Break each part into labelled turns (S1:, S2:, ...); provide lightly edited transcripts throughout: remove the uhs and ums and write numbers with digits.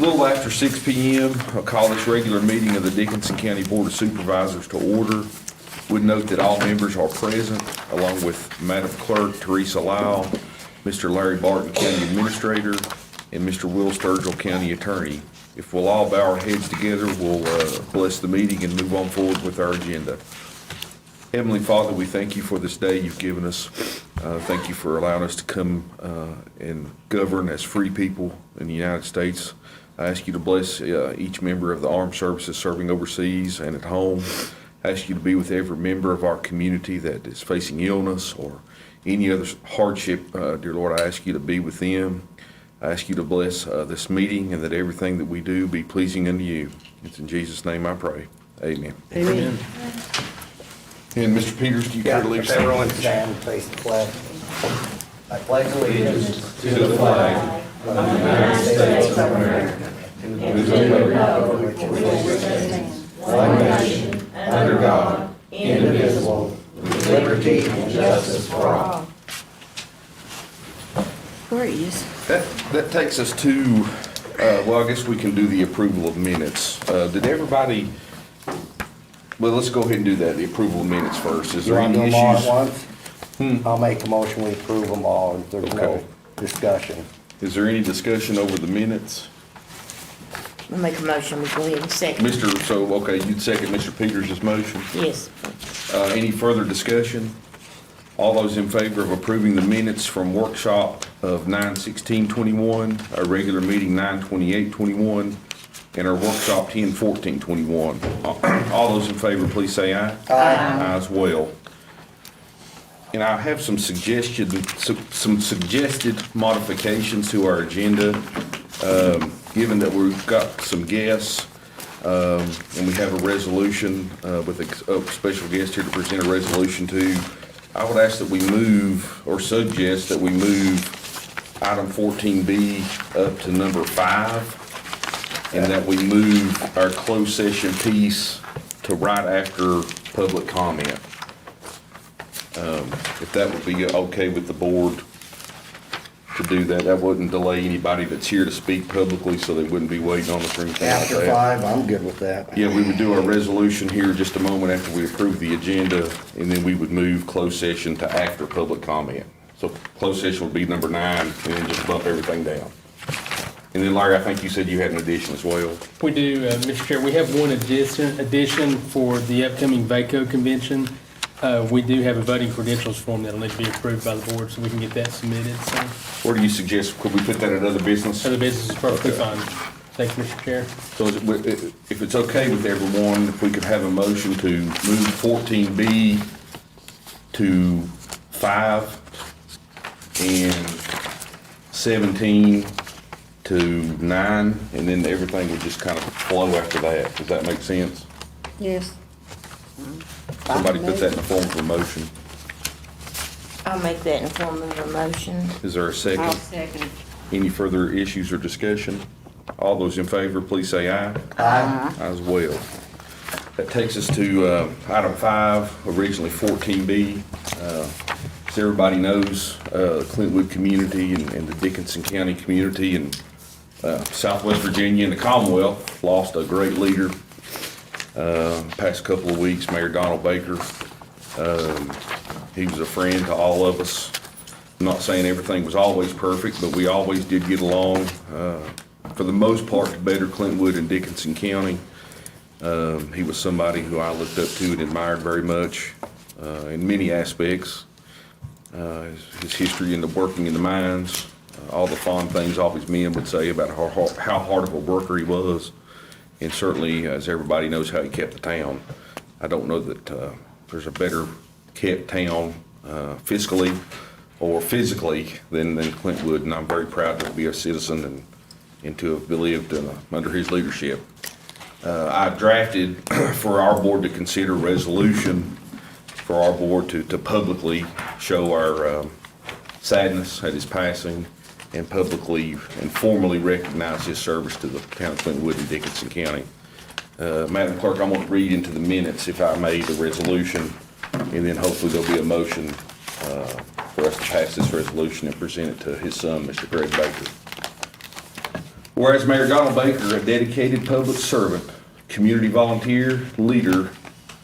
S1: little after 6 p.m., I'll call this regular meeting of the Dickinson County Board of Supervisors to order. Would note that all members are present, along with Madam Clerk Teresa Lyle, Mr. Larry Barton, County Administrator, and Mr. Will Sturgill, County Attorney. If we'll all bow our heads together, we'll bless the meeting and move on forward with our agenda. Heavenly Father, we thank you for this day you've given us. Thank you for allowing us to come and govern as free people in the United States. I ask you to bless each member of the armed services serving overseas and at home. I ask you to be with every member of our community that is facing illness or any other hardship. Dear Lord, I ask you to be with them. I ask you to bless this meeting and that everything that we do be pleasing unto you. It's in Jesus' name I pray. Amen.
S2: Amen.
S1: And Mr. Peters, do you care to lead us?
S3: Everyone stand and face the flag. I pledge allegiance
S4: to the flag of the United States of America and to the republic for which it stands, one nation, under God, indivisible, with liberty and justice for all.
S2: Where he is.
S1: That takes us to, well, I guess we can do the approval of minutes. Did everybody, well, let's go ahead and do that, the approval of minutes first. Is
S3: You
S1: there
S3: want to
S1: any
S3: do them all
S1: issues?
S3: at once? I'll make a motion, we approve them all, if there's no
S1: Okay.
S3: discussion.
S1: Is there any discussion over the minutes?
S2: I'll make a motion, we go ahead and second.
S1: Okay, you'd second Mr. Peters' motion.
S2: Yes.
S1: Any further discussion? All those in favor of approving the minutes from workshop of 9/16/21, our regular meeting 9/28/21, and our workshop 10/14/21. All those in favor, please say aye.
S3: Aye.
S1: Aye as well. And I have some suggested modifications to our agenda, given that we've got some guests, and we have a resolution with a special guest here to present a resolution to. I would ask that we move, or suggest that we move item 14B up to number 5, and that we move our closed session piece to right after public comment. If that would be okay with the board to do that, that wouldn't delay anybody that's here to speak publicly, so they wouldn't be waiting on us or anything like
S3: After
S1: that.
S3: 5, I'm good with that.
S1: Yeah, we would do our resolution here just a moment after we approve the agenda, and then we would move closed session to after public comment. So closed session would be number 9, and then just bump everything down. And then Larry, I think you said you had an addition as well.
S4: We do, Mr. Chair, we have one addition for the upcoming VACO convention. We do have a voting credentials form that'll need to be approved by the board, so we can get that submitted, so.
S1: Or do you suggest, could we put that at other business?
S4: Other business is perfectly fine. Thank you, Mr. Chair.
S1: So if it's okay with everyone, if we could have a motion to move 14B to 5 and 17 to 9, and then everything would just kind of flow after that. Does that make sense?
S2: Yes.
S1: Somebody put that in the form of a motion.
S2: I'll make that in form of a motion.
S1: Is there a
S2: I'll
S1: second?
S2: second.
S1: Any further issues or discussion? All those in favor, please say aye.
S3: Aye.
S1: Aye as well. That takes us to item 5, originally 14B. As everybody knows, the Clintwood community and the Dickinson County community and Southwest Virginia and the Commonwealth lost a great leader past couple of weeks, Mayor Donald Baker. He was a friend to all of us. I'm not saying everything was always perfect, but we always did get along, for the most part, to better Clintwood and Dickinson County. He was somebody who I looked up to and admired very much in many aspects. His history in the working in the mines, all the fond things all his men would say about how hard of a worker he was. And certainly, as everybody knows, how he kept the town. I don't know that there's a better kept town fiscally or physically than Clintwood, and I'm very proud to be a citizen and to have lived under his leadership. I drafted for our board to consider a resolution for our board to publicly show our sadness at his passing and publicly and formally recognize his service to the town of Clintwood and Dickinson County. Madam Clerk, I'm going to read into the minutes, if I may, the resolution, and then hopefully there'll be a motion for us to pass this resolution and present it to his son, Mr. Greg Baker. Whereas Mayor Donald Baker, a dedicated public servant, community volunteer, leader,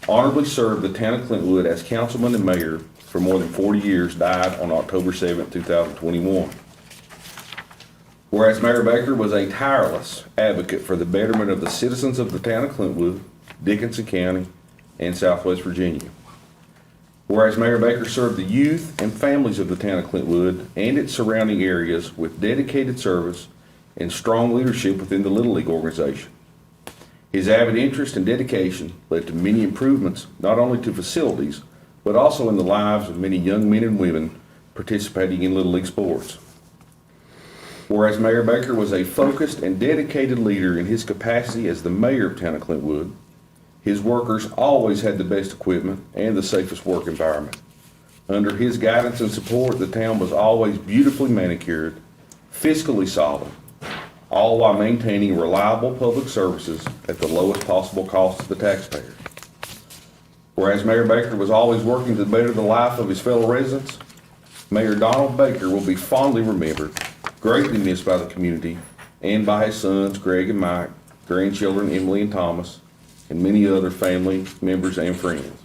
S1: honorably served the town of Clintwood as councilman and mayor for more than 40 years, died on October 7, 2021. Whereas Mayor Baker was a tireless advocate for the betterment of the citizens of the town of Clintwood, Dickinson County, and Southwest Virginia. Whereas Mayor Baker served the youth and families of the town of Clintwood and its surrounding areas with dedicated service and strong leadership within the Little League organization. His avid interest and dedication led to many improvements, not only to facilities, but also in the lives of many young men and women participating in Little League sports. Whereas Mayor Baker was a focused and dedicated leader in his capacity as the mayor of town of Clintwood, his workers always had the best equipment and the safest work environment. Under his guidance and support, the town was always beautifully manicured, fiscally solid, all while maintaining reliable public services at the lowest possible cost to the taxpayer. Whereas Mayor Baker was always working to better the life of his fellow residents, Mayor Donald Baker will be fondly remembered, greatly missed by the community, and by his sons, Greg and Mike, grandchildren, Emily and Thomas, and many other family members and friends.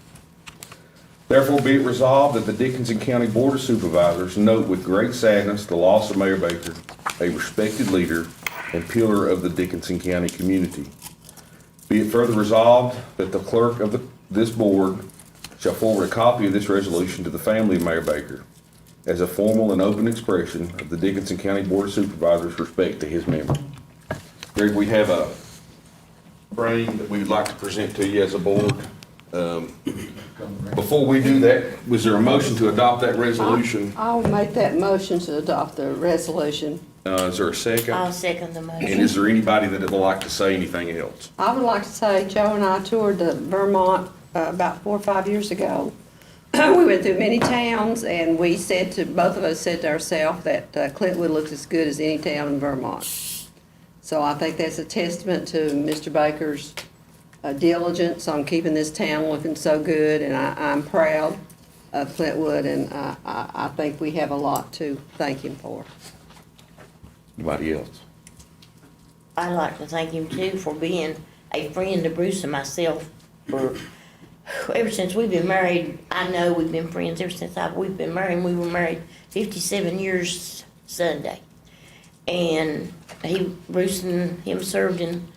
S1: Therefore, be it resolved that the Dickinson County Board of Supervisors note with great sadness the loss of Mayor Baker, a respected leader and pillar of the Dickinson County community. Be it further resolved that the clerk of this board shall forward a copy of this resolution to the family of Mayor Baker as a formal and open expression of the Dickinson County Board of Supervisors' respect to his memory. Greg, we have a frame that we would like to present to you as a board. Before we do that, was there a motion to adopt that resolution?
S5: I'll make that motion to adopt the resolution.
S1: Is there a second?
S2: I'll second the
S1: And
S2: motion.
S1: is there anybody that would like to say anything else?
S5: I would like to say Joe and I toured the Vermont about 4 or 5 years ago. We went through many towns and we said to, both of us said to ourselves that Clintwood looks as good as any town in Vermont. So I think that's a testament to Mr. Baker's diligence on keeping this town looking so good, and I'm proud of Clintwood, and I think we have a lot to thank him for.
S1: Anybody else?
S2: I'd like to thank him too for being a friend to Bruce and myself for, ever since we've been married. I know we've been friends ever since we've been married. We were married 57 years Sunday. And Bruce and him served in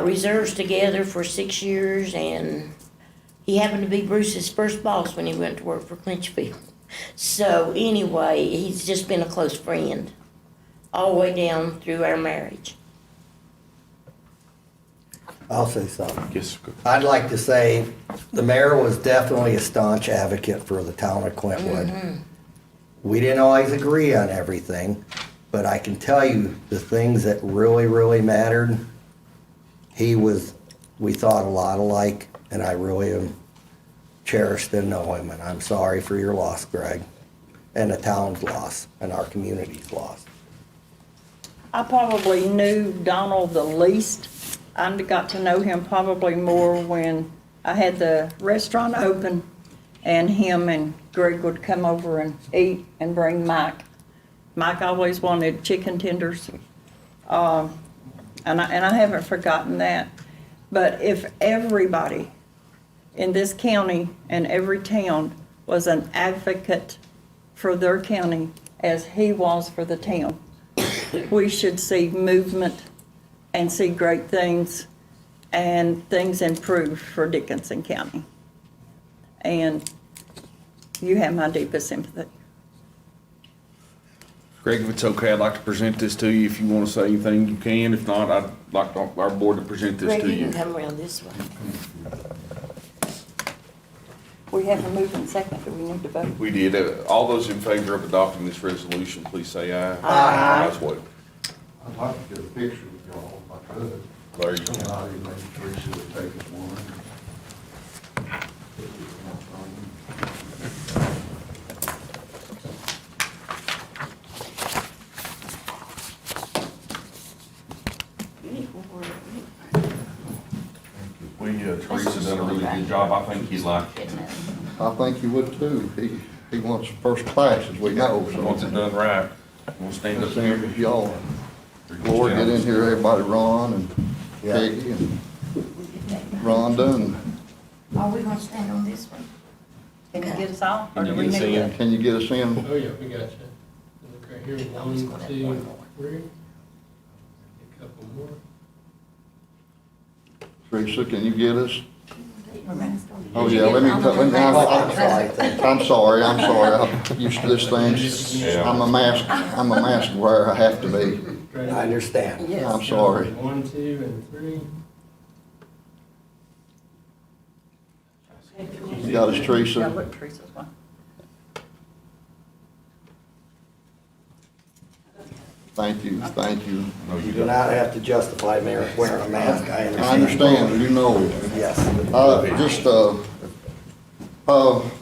S2: reserves together for 6 years, and he happened to be Bruce's first boss when he went to work for Clinchfield. So anyway, he's just been a close friend all the way down through our marriage.
S3: I'll say something.
S1: Yes.
S3: I'd like to say the mayor was definitely a staunch advocate for the town of Clintwood. We didn't always agree on everything, but I can tell you the things that really, really mattered, we thought a lot alike, and I really am cherished to know him, and I'm sorry for your loss, Greg, and the town's loss, and our community's loss.
S4: I probably knew Donald the least. I got to know him probably more when I had the restaurant open, and him and Greg would come over and eat and bring Mike. Mike always wanted chicken tenders, and I haven't forgotten that. But if everybody in this county and every town was an advocate for their county as he was for the town, we should see movement and see great things and things improve for Dickinson County. And you have my deepest sympathy.
S1: Greg, if it's okay, I'd like to present this to you. If you want to say anything, you can. If not, I'd like our board to present this
S2: Greg,
S1: to
S2: you can
S1: you.
S2: come around this way.
S4: We have a move and second. Do we need to vote?
S1: We did. All those in favor of adopting this resolution, please say aye.
S2: Aye.
S1: Ayes, what?
S6: I'd like to get a picture with y'all if I could.
S1: There you go.
S6: And I didn't make Teresa would take us one.
S1: Teresa's done a really good job. I think he'd like it.
S6: I think you would too. He wants first class, as we know,
S1: Once
S6: so.
S1: it's done right, we'll stand up
S6: Same
S1: here.
S6: as y'all. Lord, get in here, everybody, Ron and
S3: Yeah.
S6: Peggy and Rhonda, and
S2: Are we gonna stand on this one?
S4: Can you get us all? Or
S1: Can you
S4: do we
S1: get us
S4: need
S1: in?
S4: to-
S6: can you get us in?
S7: Oh, yeah, we got you. Look right here, 1, 2, 3. A couple more.
S6: Teresa, can you get us?
S4: Remember.
S6: Oh, yeah, let me,
S3: Oh, I'm sorry, thank you.
S6: I'm sorry, I'm used to this thing. I'm a mask wearer, I have to be.
S3: I understand.
S4: Yes.
S6: I'm sorry.
S7: 1, 2, and 3.
S6: You got us,
S4: Yeah,
S6: Teresa?
S4: look, Teresa's one.
S6: Thank you, thank you.
S3: You do not have to justify wearing a mask, I understand.
S6: I understand, you know.
S3: Yes.
S6: The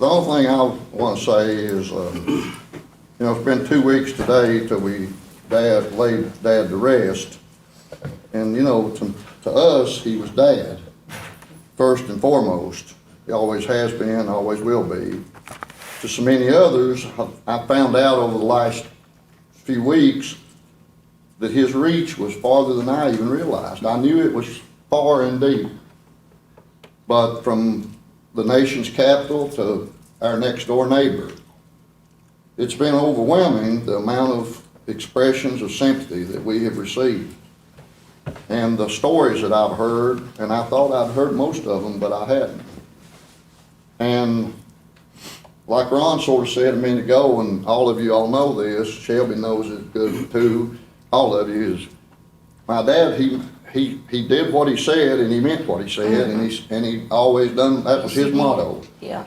S6: only thing I want to say is, it's been 2 weeks today till we laid Dad to rest. And, to us, he was Dad, first and foremost. He always has been, always will be. To so many others, I found out over the last few weeks that his reach was farther than I even realized. I knew it was far and deep. But from the nation's capital to our next door neighbor, it's been overwhelming, the amount of expressions of sympathy that we have received. And the stories that I've heard, and I thought I'd heard most of them, but I hadn't. And like Ron sort of said a minute ago, and all of you all know this, Shelby knows it good too, all of you, is my dad, he did what he said and he meant what he said, and he always done, that was his motto.
S2: Yeah.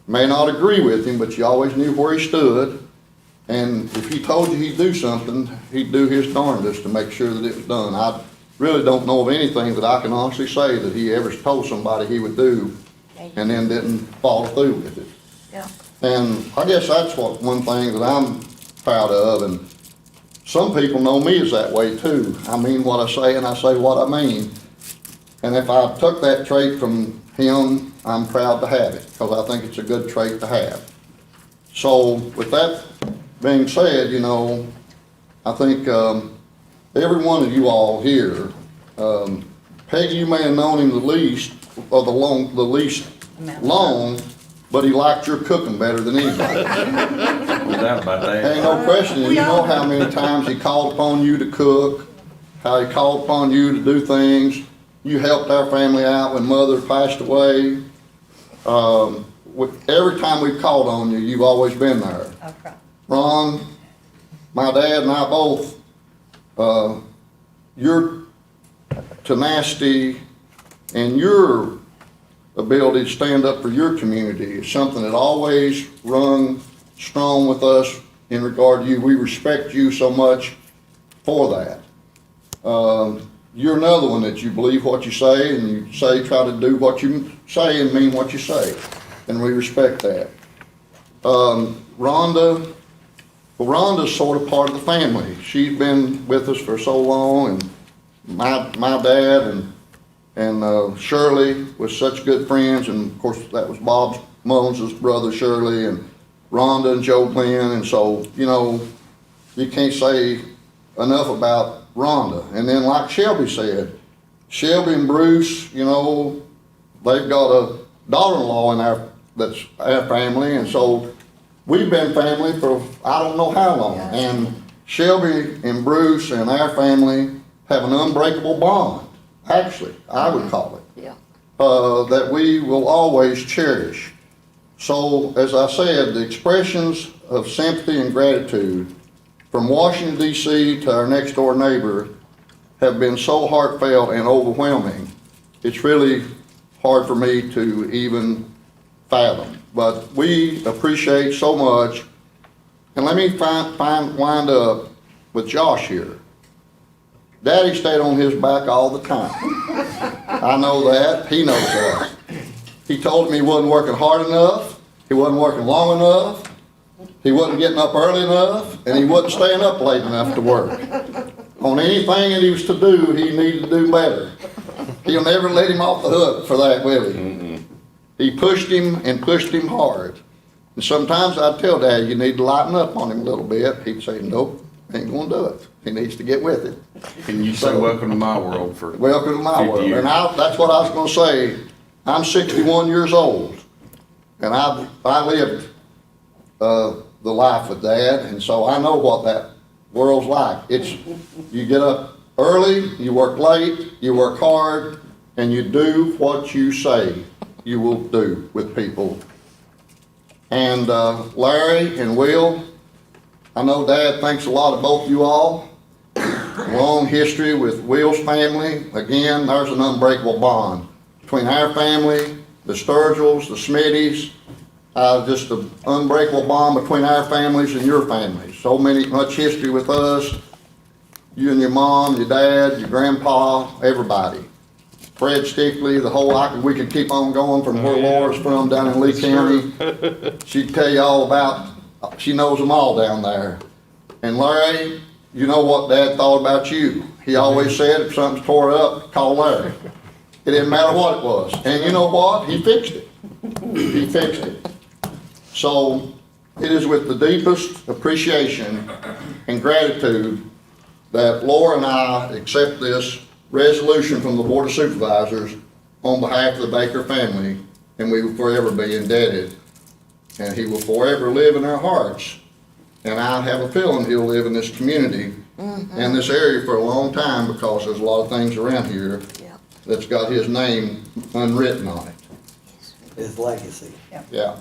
S6: May not agree with him, but you always knew where he stood. And if he told you he'd do something, he'd do his darndest to make sure that it was done. I really don't know of anything that I can honestly say that he ever told somebody he would do and then didn't follow through with it.
S2: Yeah.
S6: And I guess that's one thing that I'm proud of, and some people know me as that way too. I mean what I say and I say what I mean. And if I took that trait from him, I'm proud to have it, because I think it's a good trait to have. So with that being said, I think every one of you all here, Peggy, you may have known him the least long, but he liked your cooking better than anybody.
S1: No doubt about that.
S6: Ain't no question, and you know how many times he called upon you to cook, how he called upon you to do things. You helped our family out when Mother passed away. Every time we've called on you, you've always been there.
S4: Okay.
S6: Ron, my dad and I both, your tenacity and your ability to stand up for your community is something that always rung strong with us in regard to you. We respect you so much for that. You're another one that you believe what you say, and you try to do what you say and mean what you say, and we respect that. Rhonda's sort of part of the family. She's been with us for so long, and my dad and Shirley was such good friends, and of course that was Bob Mullins' brother Shirley, and Rhonda and Joe Glenn, and so, you can't say enough about Rhonda. And then like Shelby said, Shelby and Bruce, they've got a daughter-in-law that's our family, and so we've been family for I don't know how long. And Shelby and Bruce and our family have an unbreakable bond, actually, I would call it.
S2: Yeah.
S6: That we will always cherish. So, as I said, the expressions of sympathy and gratitude from Washington, D.C. to our next door neighbor have been so heartfelt and overwhelming, it's really hard for me to even fathom. But we appreciate so much. And let me wind up with Josh here. Daddy stayed on his back all the time. I know that, he knows that. He told me he wasn't working hard enough, he wasn't working long enough, he wasn't getting up early enough, and he wasn't staying up late enough to work. On anything that he was to do, he needed to do better. He'll never let him off the hook for that, will he? He pushed him and pushed him hard. And sometimes I'd tell Dad, you need to lighten up on him a little bit. He'd say, nope, ain't gonna do it. He needs to get with it.
S1: And you say, welcome to my world for.
S6: Welcome to my
S1: 50
S6: world.
S1: years.
S6: And that's what I was gonna say. I'm 61 years old, and I lived, the life with Dad, and so I know what that world's like. It's, you get up early, you work late, you work hard, and you do what you say you will do with people. And Larry and Will, I know Dad thinks a lot of both you all. Long history with Will's family. Again, there's an unbreakable bond between our family, the Sturgills, the Smitties. Just an unbreakable bond between our families and your families. So much history with us. You and your mom, your dad, your grandpa, everybody. Fred Stickley, the whole, we could keep on going from where Laura's from down in Lee County. She'd tell you all about, she knows them all down there. And Larry, you know what Dad thought about you. He always said if something's tore up, call Larry. It didn't matter what it was. And you know what? He fixed it. He fixed it. So it is with the deepest appreciation and gratitude that Laura and I accept this resolution from the Board of Supervisors on behalf of the Baker family, and we will forever be indebted. And he will forever live in our hearts. And I have a feeling he'll live in this community and this area for a long time, because there's a lot of things around here that's got his name unwritten on it.
S3: His legacy.
S6: Yeah.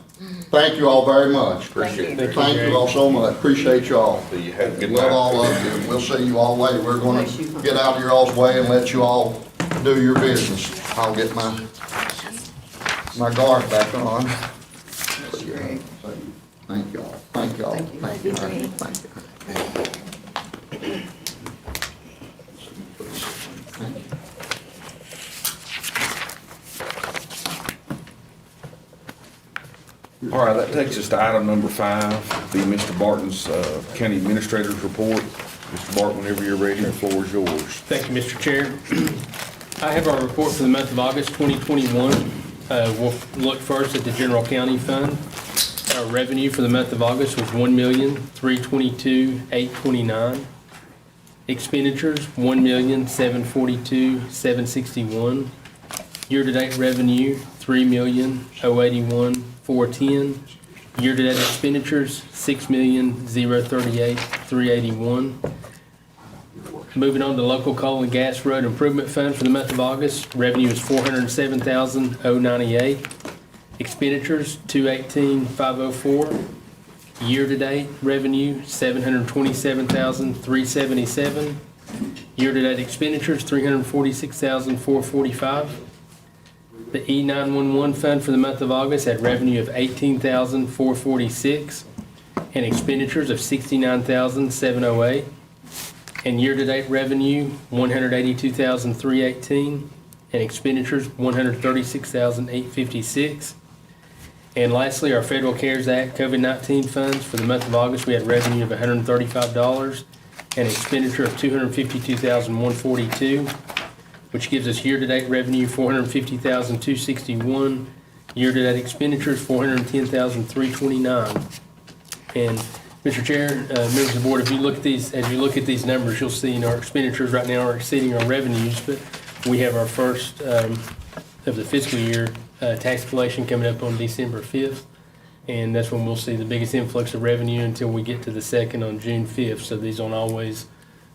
S6: Thank you all very much.
S1: Appreciate it.
S6: Thank you all so much. Appreciate y'all.
S1: So you have a good
S6: Love
S1: night.
S6: all of you. We'll see you all later. We're gonna get out of your all's way and let you all do your business. I'll get my guard back on. Thank y'all. Thank y'all. Thank you. Thank you.
S1: All right, that takes us to item number 5, be Mr. Barton's County Administrator's Report. Mr. Barton, whenever you're ready, the floor is yours.
S7: Thank you, Mr. Chair. I have our report for the month of August 2021. We'll look first at the general county fund. Our revenue for the month of August was $1,322,829. Expenditures, $1,742,761. Year-to-date revenue, $3,081,410. Year-to-date expenditures, $6,038,381. Moving on to local coal and gas road improvement fund for the month of August, revenue is $407,098. Expenditures, $218,504. Year-to-date revenue, $727,377. Year-to-date expenditures, $346,445. The E911 fund for the month of August had revenue of $18,446 and expenditures of $69,708. And year-to-date revenue, $182,318 and expenditures, $136,856. And lastly, our Federal CARES Act COVID-19 funds for the month of August, we had revenue of $135 and expenditure of $252,142, which gives us year-to-date revenue $450,261, year-to-date expenditures $410,329. And Mr. Chair, members of the board, if you look at these, as you look at these numbers, you'll see our expenditures right now are exceeding our revenues, but we have our first of the fiscal year tax collection coming up on December 5th, and that's when we'll see the biggest influx of revenue until we get to the second on June 5th. So these don't always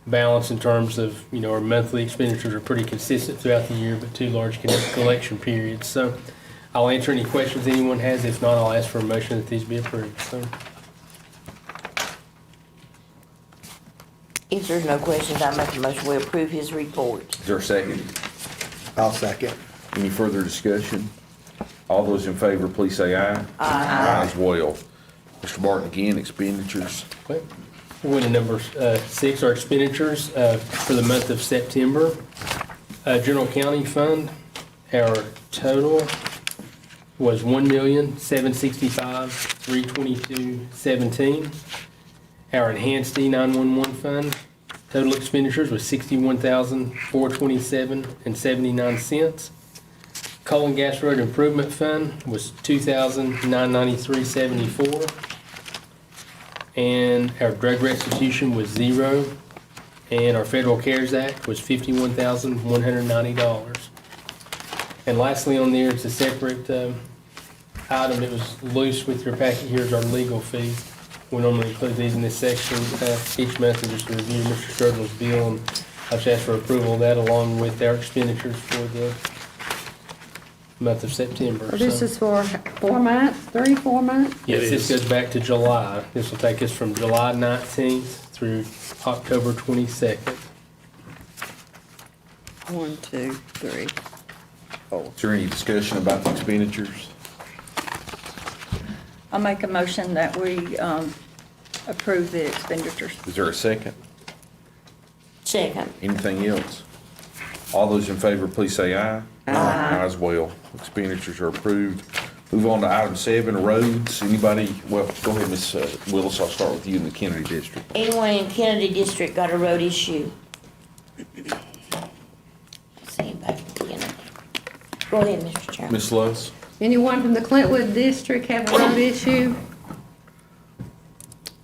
S7: balance in terms of, our monthly expenditures are pretty consistent throughout the year, but two large collection periods. So I'll answer any questions anyone has. If not, I'll ask for a motion that these be approved. So.
S2: If there's no questions, I make a motion we approve his report.
S1: Is there a second?
S3: I'll second.
S1: Any further discussion? All those in favor, please say aye. Aye as well. Mr. Barton, again, expenditures.
S7: Okay. We're to number 6, our expenditures for the month of September. General county fund, our total was $1,765,322.17. Our enhanced E911 fund, total expenditures was $61,427.79. Coal and gas road improvement fund was $2,993.74. And our drug restitution was 0. And our Federal CARES Act was $51,190. And lastly on there, it's a separate item. It was loose with your packet. Here's our legal fee. We normally include these in this section each month, and just to review Mr. Sturgill's bill. And I just ask for approval of that along with our expenditures for the month of September.
S5: Well, this
S7: So-
S5: is for 4 months, 4 months?
S7: Yes, this goes back to July. This will take us from July 19th through October 22nd.
S5: 1, 2, 3.
S1: Is there any discussion about the expenditures?
S4: I'll make a motion that we approve the expenditures.
S1: Is there a second?
S2: Second.
S1: Anything else? All those in favor, please say aye. Aye as well. Expenditures are approved. Move on to item 7, roads. Anybody, well, go ahead, Ms. Willis, I'll start with you in the Kennedy District.
S2: Anyone in Kennedy District got a road issue? Let's see, back in Kennedy. Go ahead, Mr. Chairman.
S1: Ms. Lutz?
S5: Anyone from the Clintwood District have a road issue?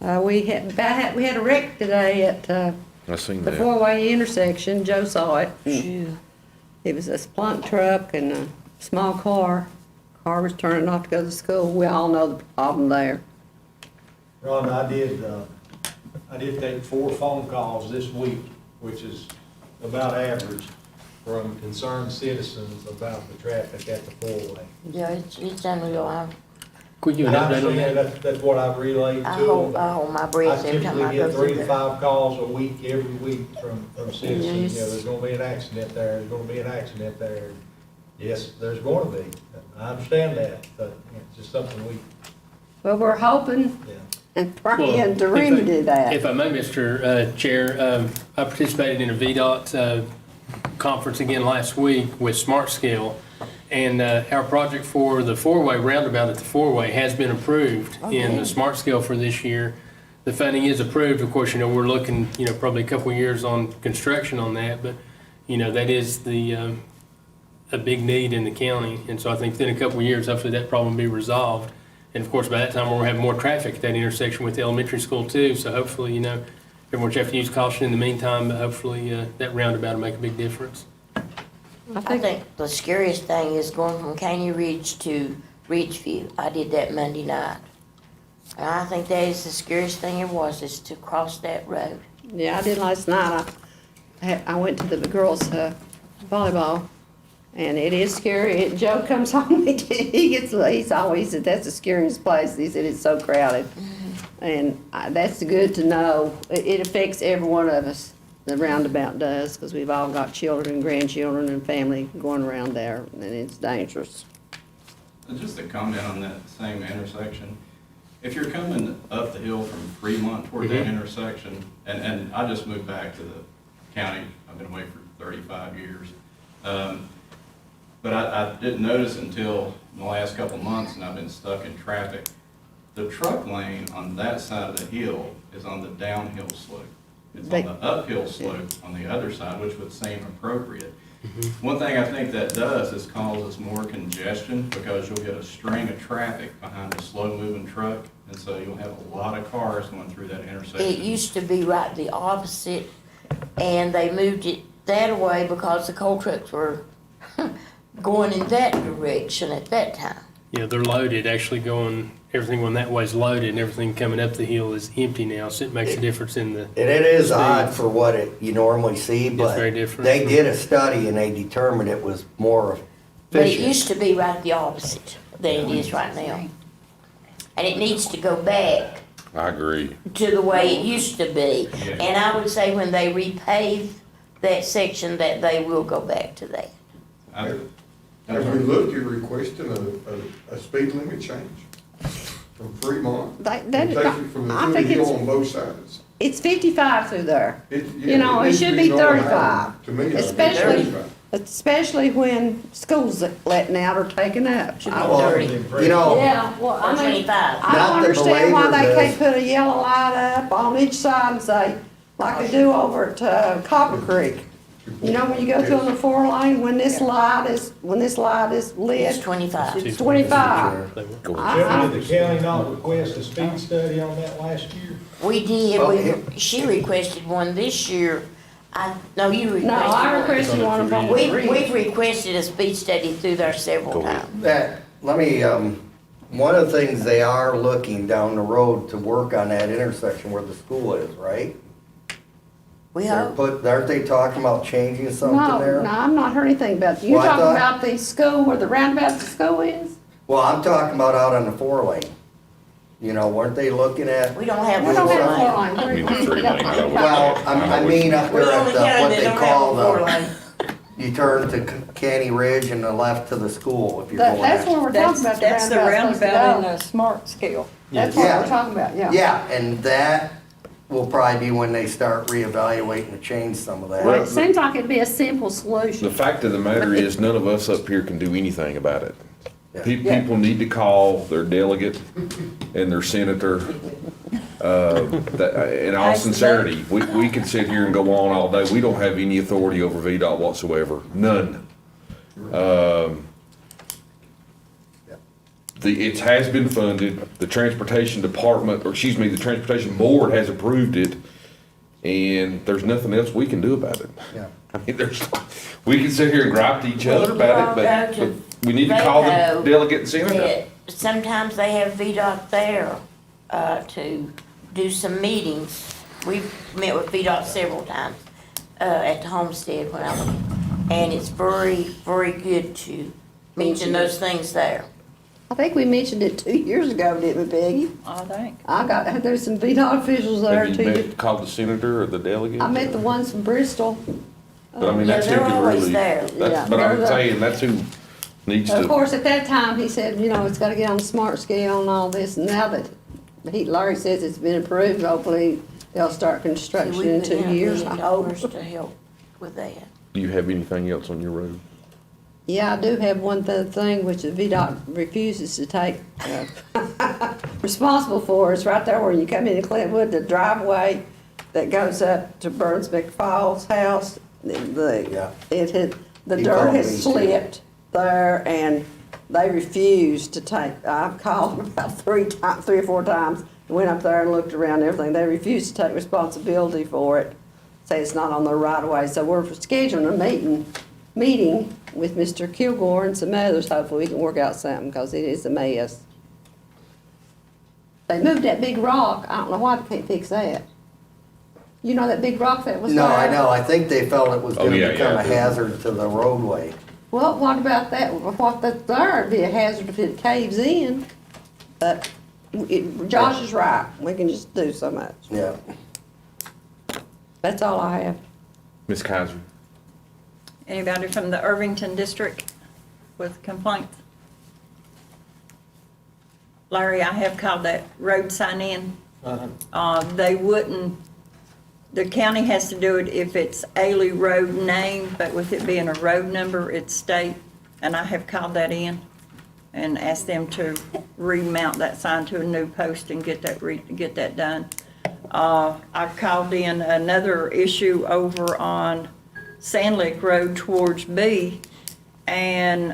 S5: We had a wreck today at
S1: I seen
S5: the
S1: that.
S5: four-way intersection. Joe saw it.
S2: Phew.
S5: It was a splunk truck and a small car. Car was turning off to go to school. We all know the problem there.
S8: Ron, I did take 4 phone calls this week, which is about average, from concerned citizens about the traffic at the four-way.
S2: Yeah, it's unreal.
S7: Could you give
S8: And
S7: an
S8: I'm
S7: update on
S8: saying
S7: that?
S8: that's what I've relayed to
S2: I
S8: them.
S2: hold my
S8: I
S2: breath every time I
S8: typically
S2: go
S8: get 3
S2: through
S8: to
S2: there.
S8: 5 calls a week, every week from citizens, you know,
S5: Yes.
S8: there's gonna be an accident there, there's gonna be an accident there. Yes, there's gonna be, I understand that, but it's just something we,
S5: Well, we're hoping
S8: yeah.
S5: and
S7: Well,
S5: praying to
S7: if I-
S5: remedy that.
S7: If I may, Mr. Chair, I participated in a VDOT conference again last week with Smart Scale. And our project for the four-way roundabout at the four-way has been approved in the Smart Scale for this year. The funding is approved. Of course, you know, we're looking, you know, probably a couple of years on construction on that, but, you know, that is a big need in the county. And so I think within a couple of years, hopefully that problem will be resolved. And of course, by that time, we'll have more traffic at that intersection with the elementary school too. So hopefully, you know, everyone should have to use caution in the meantime, but hopefully that roundabout will make a big difference.
S2: I think the scariest thing is going from Caney Ridge to Ridgeview. I did that Monday night. And I think that is the scariest thing there was, is to cross that road.
S5: Yeah, I did last night. I went to the girls' volleyball, and it is scary. Joe comes home, he's always said, that's the scariest place. He said, it's so crowded. And that's good to know. It affects every one of us, the roundabout does, because we've all got children and grandchildren and family going around there, and it's dangerous.
S9: Just a comment on that same intersection. If you're coming up the hill from Fremont toward that intersection, and I just moved back to the county, I've been away for 35 years. But I didn't notice until the last couple months, and I've been stuck in traffic. The truck lane on that side of the hill is on the downhill slope. It's on the uphill slope on the other side, which would seem appropriate. One thing I think that does is causes more congestion, because you'll get a string of traffic behind a slow-moving truck, and so you'll have a lot of cars going through that intersection.
S2: It used to be right the opposite, and they moved it that way because the coal trucks were going in that direction at that time.
S7: Yeah, they're loaded, actually going, everything going that way is loaded, and everything coming up the hill is empty now, so it makes a difference in the,
S3: And it is odd for what you normally see, but
S7: very different.
S3: they did a study and they determined it was more
S2: But it
S3: efficient.
S2: used to be right the opposite than it is right now. And it needs to go back
S1: I agree.
S2: to the way it used to be. And I would say when they repave that section, that they will go back to that.
S10: Have we looked at requesting a speed limit change from Fremont?
S5: That-
S10: It takes you from the
S5: I
S10: foot of
S5: think
S10: the hill
S5: it's-
S10: on both sides.
S5: It's 55 through there.
S10: You
S5: know, it should be 35.
S10: To me, I think
S5: Especially-
S10: 35.
S5: Especially when schools letting out or taking up.
S2: Should be
S5: I-
S3: Well,
S2: 30.
S3: You know,
S5: Yeah, well,
S2: Or
S5: I mean,
S2: 25.
S5: I
S3: Not
S5: don't
S3: to
S5: understand why
S3: belabor
S5: they can't
S3: this.
S5: put a yellow light up on each side and say, like they do over at Copper Creek. You know, when you go through on the 4 lane, when this light is
S2: It's
S5: lit,
S2: 25.
S5: it's 25.
S1: Go
S5: I-
S1: ahead.
S8: Did the county not request a speed study on that last year?
S2: We did,
S3: Well,
S2: she requested one this year. No, you requested
S5: No, I
S2: one.
S5: requested one upon the
S2: We've
S5: bridge.
S2: requested a speed study through there several times.
S3: Let me, one of the things they are looking down the road to work on that intersection where the school is, right?
S2: We hope.
S3: Aren't they talking about changing something
S5: No,
S3: there?
S5: no, I'm not heard anything about, you
S3: Well, I
S5: talking
S3: thought-
S5: about the school where the roundabout of the school is?
S3: Well, I'm talking about out on the 4-lane. You know, weren't they looking at?
S2: We don't have
S5: We
S2: one.
S5: don't have a
S2: lane.
S5: four lane.
S1: I mean, the 3 lane, I would-
S3: Well, I mean up
S2: We
S3: there
S2: only
S3: at the,
S2: counted
S3: what
S2: they
S3: they
S2: don't
S3: call
S2: have a 4
S3: the,
S2: lane.
S3: you turn to Canny Ridge and the left to the school if you're
S5: That,
S3: going
S5: that's
S3: that.
S5: where we're talking about the
S4: That's the
S5: roundabout supposed to
S4: roundabout in
S5: go.
S4: the smart scale.
S5: That's what
S3: Yeah.
S5: we're talking about, yeah.
S3: Yeah, and that will probably be when they start reevaluating to change some of
S5: Well,
S3: that.
S5: it seems like it'd be a simple
S1: The
S5: solution.
S1: fact of the matter is, none of us up here can do anything about it.
S3: Yeah.
S5: Yeah.
S1: People need to call their delegate and their senator. In all sincerity, we can sit here and go on all day. We don't have any authority over VDOT whatsoever, none. It has been funded, the transportation department, or excuse me, the transportation board has approved it, and there's nothing else we can do about it.
S3: Yeah.
S1: I mean, we can sit here and gripe to each other about it,
S2: Well, go to
S1: but we need to call the
S2: Vaco
S1: delegate and senator.
S2: that sometimes they have VDOT there, to do some meetings. We've met with VDOT several times, at the homestead when I went. And it's very, very good to mention those things there.
S5: I think we mentioned it 2 years ago, didn't we, Peggy?
S4: I think.
S5: There's some VDOT officials there
S1: Have you
S5: too.
S1: called the senator or the delegate?
S5: I met the ones from Bristol.
S1: But I mean,
S2: Yeah,
S1: that's who
S2: they're
S1: can
S2: always
S1: really,
S2: there.
S5: Yeah,
S1: but I'm
S5: they're there.
S1: saying, that's who needs
S5: Of
S1: to,
S5: course, at that time, he said, you know, it's gotta get on the smart scale and all this, and now that Larry says it's been approved, hopefully they'll start
S2: See,
S5: construction
S2: we
S5: in
S2: put
S5: 2
S2: in $1
S5: years, I
S2: million
S5: hope.
S2: to help with that.
S1: do you have anything else on your road?
S5: Yeah, I do have one thing which the VDOT refuses to take, responsible for. It's right there where you come into Clintwood, the driveway that goes up to Burns McFall's house.
S3: Yeah.
S5: The
S3: He
S5: dirt
S3: called me
S5: has
S3: too.
S5: slipped there and they refuse to take, I've called them about 3 or 4 times, went up there and looked around and everything. They refuse to take responsibility for it, say it's not on their right of way. So we're scheduling a meeting with Mr. Kilgore and some others. Hopefully we can work out something because it is a mess. They moved that big rock. I don't know why they can't fix that. You know that big rock that was there?
S3: No, I know, I think they felt it was
S1: Oh,
S3: gonna
S1: yeah,
S3: become
S1: yeah.
S3: a hazard to the roadway.
S5: Well, what about that? What that's there would be a hazard if it caves in. But Josh is right. We can just do so much.
S3: Yeah.
S5: That's all I have.
S1: Ms. Kaiser?
S4: Anybody from the Irvington district with complaints? Larry, I have called that road sign in. They wouldn't, the county has to do it if it's Ailey Road name, but with it being a road number, it's state. And I have called that in and asked them to remount that sign to a new post and get that done. I've called in another issue over on Sand Lick Road towards B, and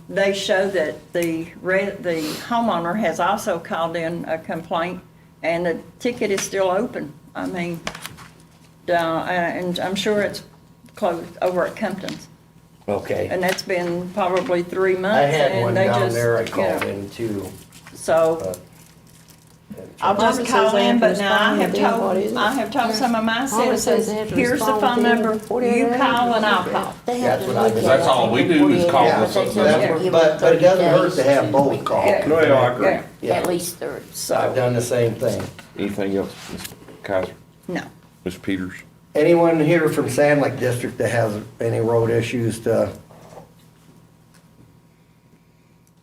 S4: they show that the homeowner has also called in a complaint, and the ticket is still open. I mean, and I'm sure it's closed over at Compton's,
S3: Okay.
S4: and that's been probably 3 months.
S3: I had
S4: and
S3: one
S4: they
S3: down
S4: just,
S3: there I
S4: you know,
S3: called in too.
S4: So I'll just
S5: Barbara
S4: call
S5: says they
S4: in,
S5: have to
S4: but now I
S5: respond
S4: have
S5: within, what is
S4: told,
S5: it?
S4: I have told some of my
S5: Barbara says
S4: citizens,
S5: they have to
S4: here's the
S5: respond
S4: phone
S5: within
S4: number,
S5: 48
S4: you
S5: hours.
S4: call and I'll call.
S2: They
S3: That's
S2: have to
S3: what I
S2: look
S3: did.
S2: at
S1: That's
S2: it.
S1: all we do is call
S3: Yeah,
S1: them.
S2: They tell us to give
S3: but
S2: them
S3: it doesn't
S2: 30
S3: hurt to
S2: days
S3: have both called.
S4: Yeah.
S1: No, yeah, I agree.
S4: Yeah.
S3: Yeah.
S2: At least 30.
S3: I've done the same thing.
S1: Anything else, Ms. Kaiser?
S4: No.
S1: Ms. Peters?
S3: Anyone here from Sand Lake District that has any road issues to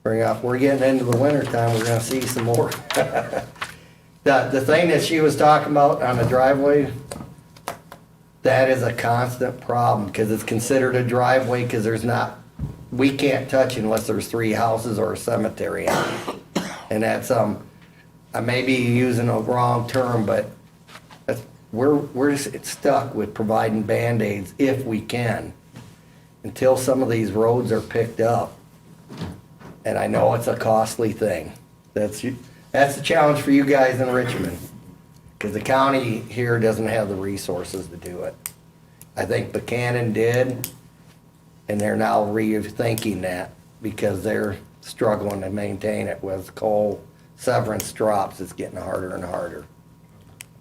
S3: bring up? We're getting into the winter time, we're gonna see some more. The thing that she was talking about on the driveway, that is a constant problem, because it's considered a driveway, because there's not, we can't touch unless there's 3 houses or a cemetery on it. And that's, I may be using a wrong term, but that's, we're just stuck with providing Band-Aids if we can, until some of these roads are picked up. And I know it's a costly thing. That's the challenge for you guys in Richmond. Because the county here doesn't have the resources to do it. I think Buchanan did, and they're now rethinking that because they're struggling to maintain it with coal severance drops, it's getting harder and harder.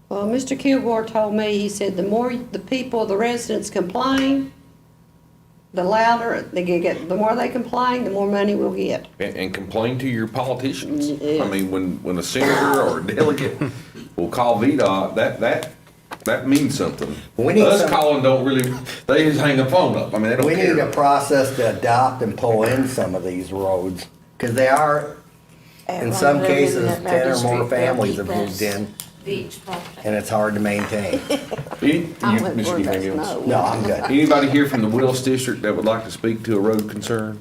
S5: Well, Mr. Kilgore told me, he said the more the people, the residents complain, the louder they get, the more they complain, the more money we'll get.
S1: And complain to your politicians.
S5: Yeah.
S1: I mean, when a senator or a delegate will call VDOT, that means something.
S3: We need
S1: Us
S3: some-
S1: calling don't really, they just hang the phone up. I mean, they don't
S3: We need a
S1: care.
S3: process to adopt and pull in some of these roads, because they are, in some cases, 10 or more families have moved in, and it's hard to maintain.
S5: I went
S1: Mr.
S5: for that,
S1: Daniels?
S5: no.
S3: No, I'm good.
S1: Anybody here from the Willis District that would like to speak to a road concern?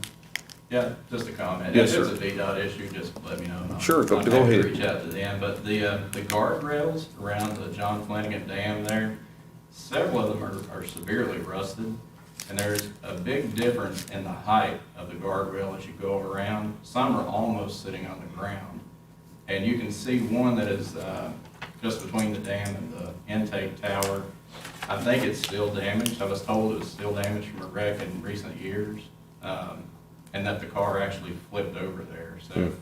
S9: Yeah, just a comment.
S1: Yes,
S9: If it's
S1: sir.
S9: a VDOT issue, just let me know. and I'll-
S1: Sure, go
S9: I'm happy
S1: ahead.
S9: to reach out to them, but the guardrails around the John Flanagan Dam there, several of them are severely rusted, and there's a big difference in the height of the guardrail as you go around. Some are almost sitting on the ground, and you can see one that is just between the dam and the intake tower. I think it's still damaged. I was told it was still damaged from a wreck in recent years, and that the car actually flipped over there. So,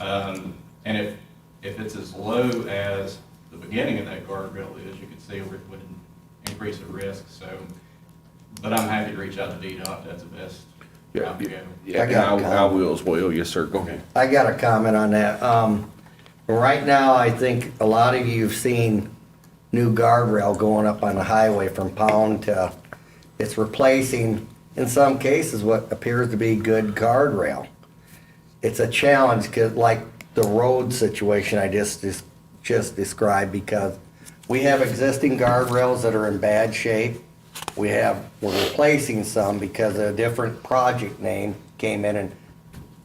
S9: and if it's as low as the beginning of that guardrail is, you can see it would increase the risk. So, but I'm happy to reach out to VDOT. That's the best route to go.
S1: Yeah,
S3: I got
S1: and
S3: a
S1: I
S3: comment.
S1: will as well. Yes, sir. Go ahead.
S3: I got a comment on that. Right now, I think a lot of you have seen new guardrail going up on the highway from Pound to, it's replacing, in some cases, what appears to be good guardrail. It's a challenge, cause like the road situation I just described, because we have existing guardrails that are in bad shape. We're replacing some because a different project name came in and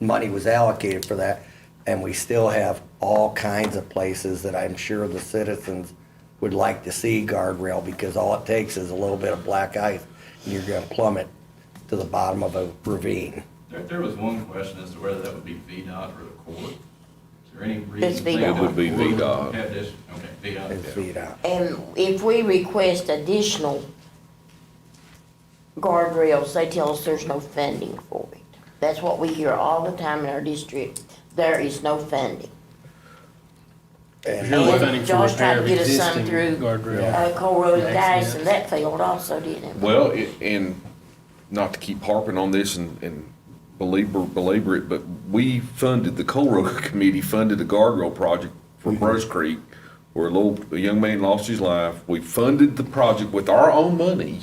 S3: money was allocated for that. And we still have all kinds of places that I'm sure the citizens would like to see guardrail, because all it takes is a little bit of black ice and you're gonna plummet to the bottom of a ravine.
S9: There was one question as to whether that would be VDOT or the court. Is there any reason?
S2: It's
S9: to think
S2: VDOT.
S9: that
S1: It would be
S9: the court
S1: VDOT.
S9: had this? Okay, VDOT.
S3: It's
S9: okay.
S3: VDOT.
S2: And if we request additional guardrails, they tell us there's no funding for it. That's what we hear all the time in our district. There is no funding.
S3: And
S7: No funding for
S2: Josh tried
S7: repair
S2: to
S7: of
S2: get us some
S7: existing
S2: through,
S7: guardrail.
S2: Cole Road and Dice,
S7: Accidents.
S2: and that failed also, didn't it?
S1: Well, and not to keep harping on this and belabor it, but we funded, the Coal Road Committee funded a guardrail project for Brush Creek, where a young man lost his life. We funded the project with our own money,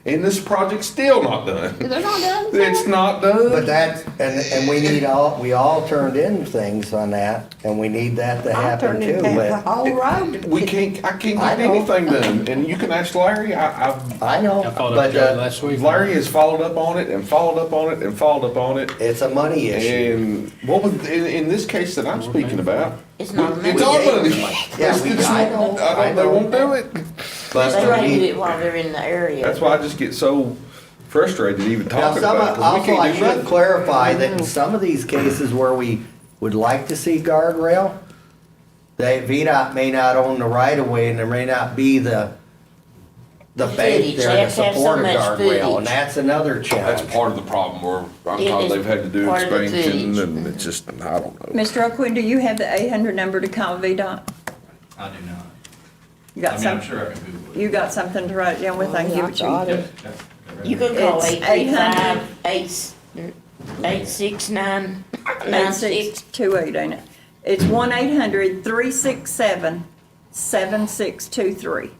S1: and this project's still not done.
S5: They're not done.
S1: It's not done.
S3: But that's, and we all turned in things on that, and we need that to
S5: I
S3: happen
S5: turned in
S3: too,
S5: the
S3: but
S5: whole road.
S1: I can't
S3: I
S1: get
S3: know.
S1: anything done, and you can ask Larry,
S3: I know,
S7: I followed up
S3: but,
S7: with Joe last week.
S1: Larry has followed up on it and followed up on it and followed up on it.
S3: it's a money issue.
S1: And what was, in this case that I'm speaking about,
S2: It's not money.
S1: it's our money.
S3: Yeah, I know.
S1: They won't do it.
S3: But
S2: They won't do
S3: we-
S2: it while they're in the area.
S1: That's why I just get so frustrated even
S3: Now,
S1: talking
S3: some,
S1: about it, 'cause we
S3: also, I
S1: can't do
S3: should
S1: nothing.
S3: clarify that in some of these cases where we would like to see guardrail, VDOT may not own the right of way, and there may not be the bank
S2: footage. They
S3: there to
S2: have to have so
S3: support a
S2: much
S3: guardrail,
S2: footage.
S3: and that's another
S1: That's
S3: challenge.
S1: part of the problem where I'm
S2: It
S1: told
S2: is
S1: they've had to do
S2: part of the
S1: expansion
S2: footage.
S1: and it's just, I don't know.
S4: Mr. O'Quinn, do you have the 800 number to call VDOT?
S9: I do not.
S4: You
S9: I
S4: got
S9: mean, I'm
S4: some,
S9: sure I can Google it.
S4: you got something to write it down with, I can give it to
S5: got
S4: you.
S5: it.
S9: Yep, yep, okay.
S2: You can call
S4: It's
S2: 869-9696.
S4: 8628, ain't it? It's 1-800-367-7623.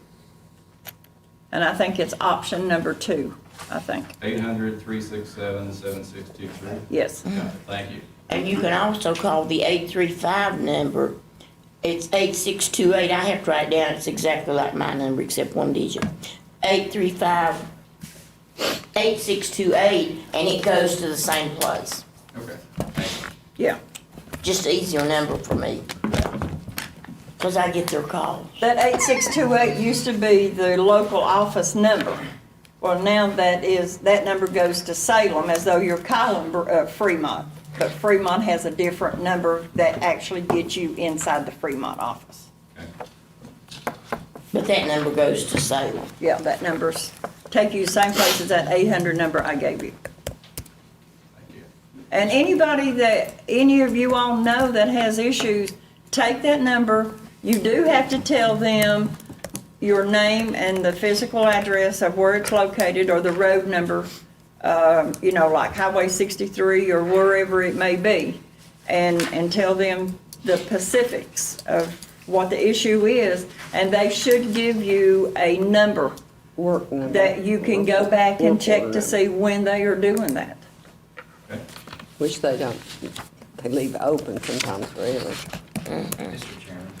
S4: And I think it's option number 2, I think.
S9: 800-367-7623.
S4: Yes.
S9: Got it. Thank you.
S2: And you can also call the 835 number. It's 8628. I have to write it down. It's exactly like my number except one digit. 835-8628, and it goes to the same place.
S9: Okay, thank you.
S4: Yeah.
S2: Just an easier number for me. Cause I get their calls.
S4: That 8628 used to be the local office number. Well, now that number goes to Salem as though you're calling Fremont. But Fremont has a different number that actually gets you inside the Fremont office.
S9: Okay.
S2: But that number goes to Salem.
S4: Yeah, that number's, take you the same place as that 800 number I gave you.
S9: Thank you.
S4: And anybody that, any of you all know that has issues, take that number. You do have to tell them your name and the physical address of where it's located or the road number, you know, like Highway 63 or wherever it may be. And tell them the specifics of what the issue is, and they should give you a number
S5: Work number.
S4: that you can go back and
S5: Work
S4: check
S5: order
S4: to see when they are doing that.
S9: Okay.
S5: Which they don't, they leave it open sometimes forever.
S11: Mr. Chairman,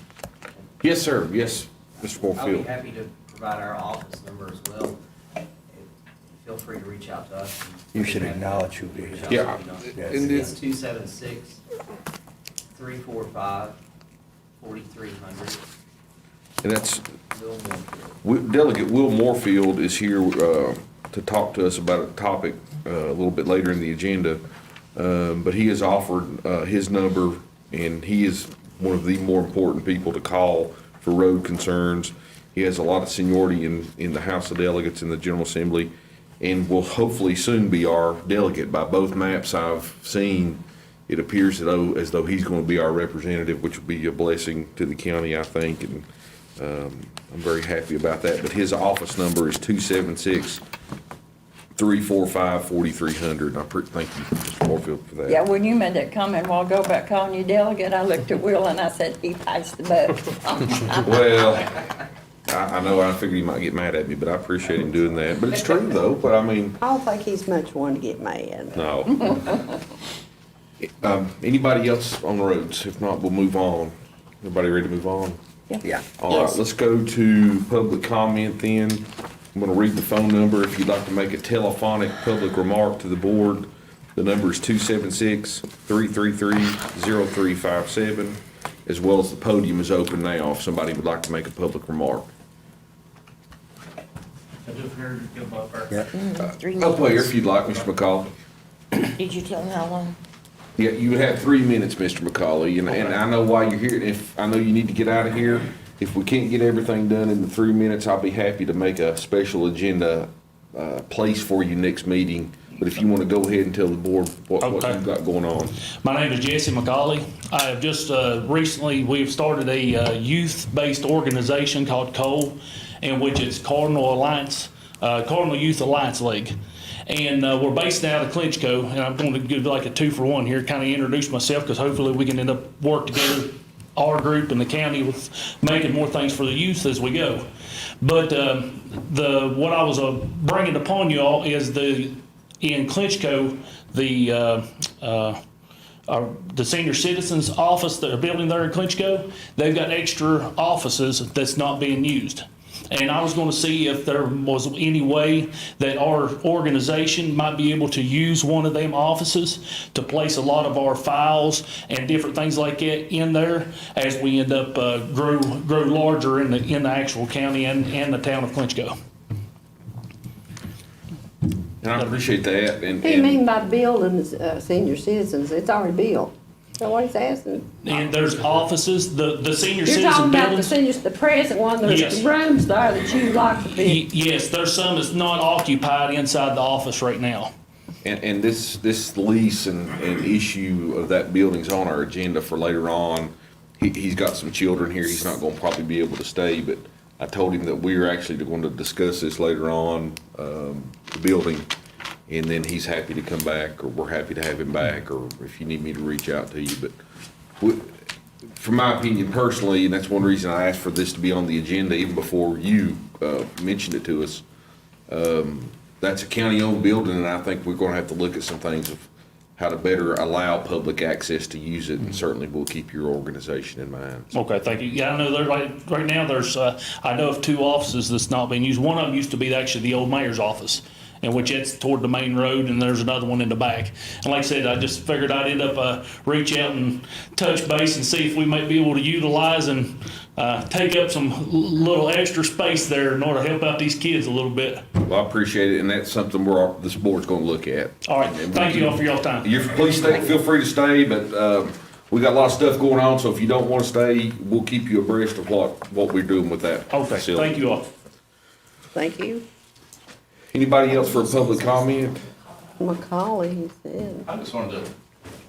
S1: Yes, sir. Yes, Mr.
S11: I'll be
S1: Morefield.
S11: happy to provide our office number as well. Feel free to reach out to us.
S3: You should acknowledge who it is.
S1: Yeah. And
S11: It's
S1: it-
S11: 276-345-4300.
S1: And that's,
S11: Bill Moore.
S1: Delegate Will Morefield is here to talk to us about a topic a little bit later in the agenda. But he has offered his number, and he is one of the more important people to call for road concerns. He has a lot of seniority in the House of Delegates in the General Assembly, and will hopefully soon be our delegate. By both maps I've seen, it appears as though he's going to be our representative, which will be a blessing to the county, I think, and I'm very happy about that. But his office number is 276-345-4300. And thank you, Mr. Morefield, for that.
S4: Yeah, when you made that comment a while ago about calling you delegate, I looked at Will and I said, he passed the buck.
S1: Well, I know, I figured he might get mad at me, but I appreciate him doing that. But it's true, though, but I mean,
S5: I don't think he's much one to get mad.
S1: no. Anybody else on the roads? If not, we'll move on. Everybody ready to move on?
S3: Yeah.
S1: All right,
S2: Yes.
S1: let's go to public comment then. I'm gonna read the phone number. If you'd like to make a telephonic public remark to the board, the number is 276-333-0357, as well as the podium is open now if somebody would like to make a public remark.
S3: Yeah.
S2: 3
S1: Up here
S2: minutes.
S1: if you'd like, Mr. McCall.
S2: Did you tell him how long?
S1: Yeah, you would have 3 minutes, Mr. McCauley, and I know why you're here. If, I know you need to get out of here. If we can't get everything done in the 3 minutes, I'll be happy to make a special agenda, place for you next meeting. But if you want to go ahead and tell the board what
S12: Okay.
S1: you've got going on.
S12: My name is Jesse McCauley. I have just recently, we've started a youth-based organization called COAL, in which it's Cardinal Youth Alliance League. And we're based out of Clinchco, and I'm going to give like a 2-for-1 here, kind of introduce myself, because hopefully we can end up work together, our group and the county, with making more things for the youth as we go. But what I was bringing upon you all is in Clinchco, the senior citizens office, the building there in Clinchco, they've got extra offices that's not being used. And I was going to see if there was any way that our organization might be able to use one of them offices to place a lot of our files and different things like that in there as we end up grow larger in the actual county and the town of Clinchco.
S1: And I appreciate that. And,
S5: What do you mean by building senior citizens? It's already built. That's what he's asking.
S12: And there's offices, the senior
S5: You're
S12: citizen
S5: talking about the
S12: buildings.
S5: seniors, the present one, there's
S12: Yes.
S5: rooms there that you like to be.
S12: Yes, there's some that's not occupied inside the office right now.
S1: And this lease and issue of that building's on our agenda for later on. He's got some children here. He's not gonna probably be able to stay, but I told him that we're actually going to discuss this later on, the building. And then he's happy to come back, or we're happy to have him back, or if you need me to reach out to you. But from my opinion personally, and that's one reason I asked for this to be on the agenda even before you mentioned it to us, that's a county-owned building, and I think we're going to have to look at some things of how to better allow public access to use it, and certainly we'll keep your organization in mind.
S12: Okay, thank you. Yeah, I know there, right now, there's, I know of 2 offices that's not being used. One of them used to be actually the old mayor's office, in which it's toward the main road, and there's another one in the back. And like I said, I just figured I'd end up, reach out and touch base and see if we might be able to utilize and take up some little extra space there in order to help out these kids a little bit.
S1: Well, I appreciate it, and that's something this board's going to look at.
S12: All right,
S1: And
S12: thank you all for your time.
S1: Please feel free to stay, but We got a lot of stuff going on, so if you don't wanna stay, we'll keep you abreast of what we're doing with that
S12: Okay,
S1: facility.
S12: thank you all.
S5: Thank you.
S1: Anybody else for a public comment?
S5: Macaulay, he said.
S9: I just wanted to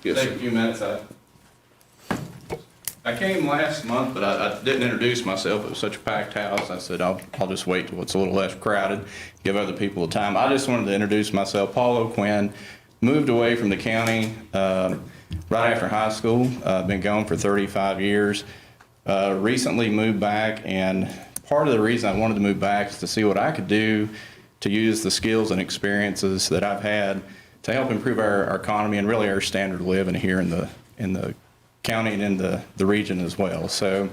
S1: Yes,
S9: take
S1: sir.
S9: a few minutes. I came last month, but I didn't introduce myself. It was such a packed house. I said, I'll just wait till it's a little less crowded, give other people the time. I just wanted to introduce myself. Paul O'Quinn, moved away from the county right after high school. Been gone for 35 years. Recently moved back, and part of the reason I wanted to move back is to see what I could do to use the skills and experiences that I've had to help improve our economy and really our standard of living here in the county and in the region as well. So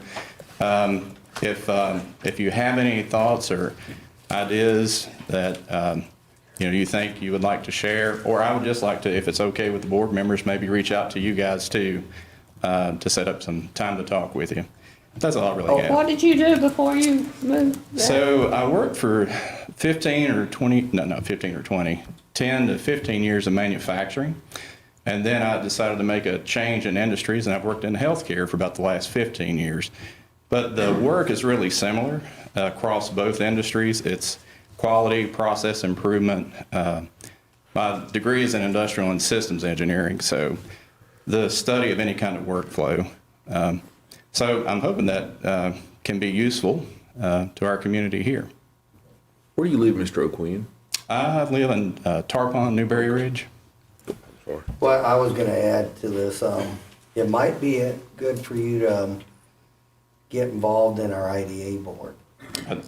S9: if you have any thoughts or ideas that you think you would like to share, or I would just like to, if it's okay with the board members, maybe reach out to you guys too to set up some time to talk with you. That's all I really have.
S5: What did you do before you moved back?
S9: So I worked for 10 to 15 years of manufacturing. And then I decided to make a change in industries, and I've worked in healthcare for about the last 15 years. But the work is really similar across both industries. It's quality, process improvement. My degree is in industrial and systems engineering, so the study of any kind of workflow. So I'm hoping that can be useful to our community here.
S1: Where do you live, Mr. O'Quinn?
S9: I live in Tarpon, Newberry Ridge.
S1: Sorry.
S3: Well, I was gonna add to this, it might be good for you to get involved in our IDA board.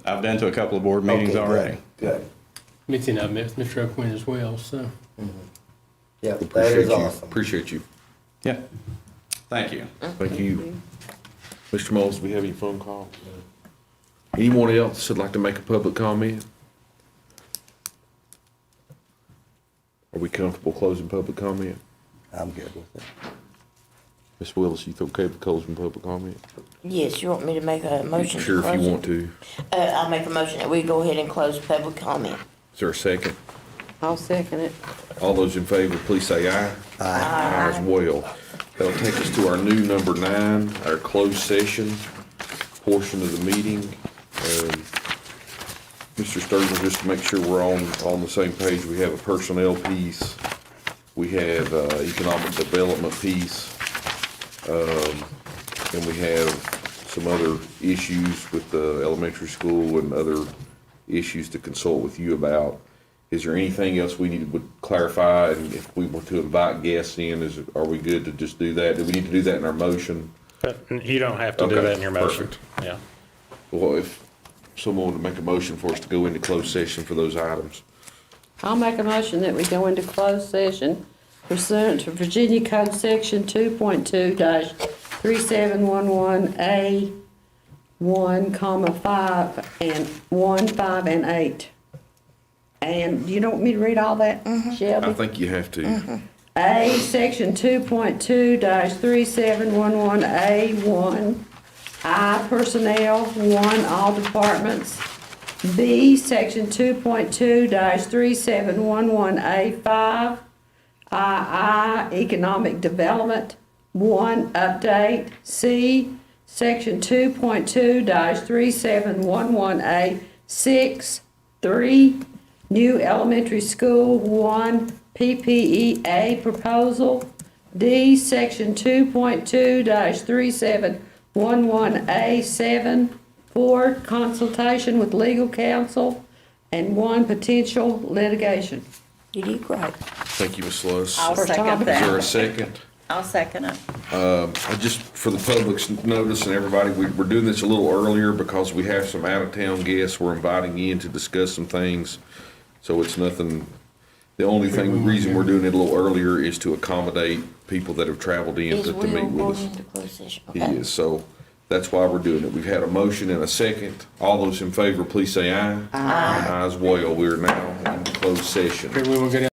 S9: I've been to a couple of board meetings
S3: Okay, good,
S9: already.
S3: Good,
S7: Mitzi and I met with Mr. O'Quinn as well, so.
S3: yeah, that
S1: Appreciate
S3: is
S1: you.
S3: awesome.
S1: Appreciate you.
S9: Yeah. Thank you.
S1: Thank you. Mr. Moles, do we have any phone calls? Anyone else that'd like to make a public comment? Are we comfortable closing public comment?
S3: I'm good with it.
S1: Ms. Willis, you okay with closing public comment?
S2: Yes, you want me to make a motion to
S1: Sure, if
S2: close
S1: you
S2: it?
S1: want to.
S2: I'll make a motion that we go ahead and close public comment.
S1: Is there a second?
S5: I'll second it.
S1: All those in favor, please say aye. Aye as well. That'll take us to our new number 9, our closed session portion of the meeting. Mr. Sturgill, just to make sure we're on the same page, we have a personnel piece, we have economic development piece, and we have some other issues with the elementary school and other issues to consult with you about. Is there anything else we need to clarify? And if we want to invite guests in, are we good to just do that? Do we need to do that in our motion?
S13: You don't have to do
S1: Okay,
S13: that in your motion.
S1: perfect.
S13: Yeah.
S1: Well, if someone would make a motion for us to go into closed session for those items.
S5: I'll make a motion that we go into closed session pursuant to Virginia Code Section 2.2-3711A1, 5 and 8. And you don't want me to read all that, Shelby?
S1: I think you have to.
S5: A, section 2.2-3711A1, I, personnel, 1, all departments. B, section 2.2-3711A5, II, economic development, 1, update. C, section 2.2-3711A6, 3, new elementary school, 1, PPEA proposal. D, section 2.2-3711A7, 4, consultation with legal counsel, and 1, potential litigation.
S2: You did great.
S1: Thank you, Ms. Sluss.
S4: I'll
S5: For
S4: second
S5: topic.
S1: Is there a
S4: that.
S1: second?
S4: I'll second it.
S1: Just for the public's notice and everybody, we're doing this a little earlier because we have some out-of-town guests we're inviting in to discuss some things. So it's nothing, the only reason we're doing it a little earlier is to accommodate people that have traveled in
S2: Is
S1: to
S2: Will
S1: meet with
S2: going
S1: us.
S2: into closed session?
S1: He
S2: Okay.
S1: is, so that's why we're doing it. We've had a motion and a second. All those in favor, please say aye. Aye. Aye as well. We're now in closed session.
S7: Okay, we will go down.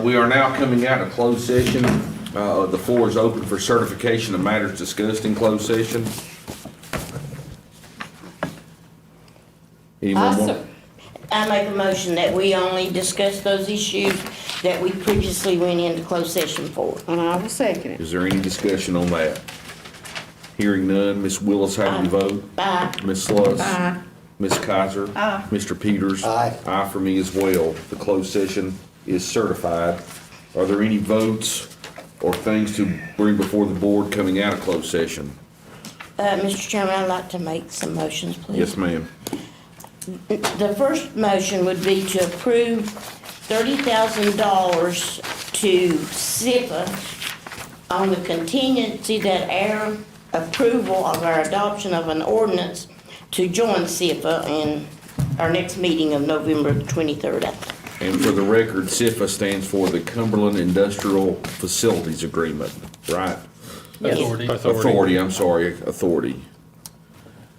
S1: We are now coming out of closed session. The floor is open for certification of matters discussed in closed session. Anyone want?
S2: I make a motion that we only discuss those issues that we previously went into closed session for.
S5: And I will second it.
S1: Is there any discussion on that? Hearing none, Ms. Willis, how do you vote?
S2: Aye.
S1: Ms. Sluss?
S5: Aye.
S1: Ms. Kaiser?
S5: Aye.
S1: Mr. Peters?
S3: Aye.
S1: Aye for me as well. The closed session is certified. Are there any votes or things to bring before the board coming out of closed session?
S2: Mr. Chairman, I'd like to make some motions, please.
S1: Yes, ma'am.
S2: The first motion would be to approve $30,000 to SIPA on the contingency that our approval of our adoption of an ordinance to join SIPA in our next meeting of November 23rd.
S1: And for the record, CIFA stands for the Cumberland Industrial Facilities Agreement, right?
S7: Authority.
S1: Authority.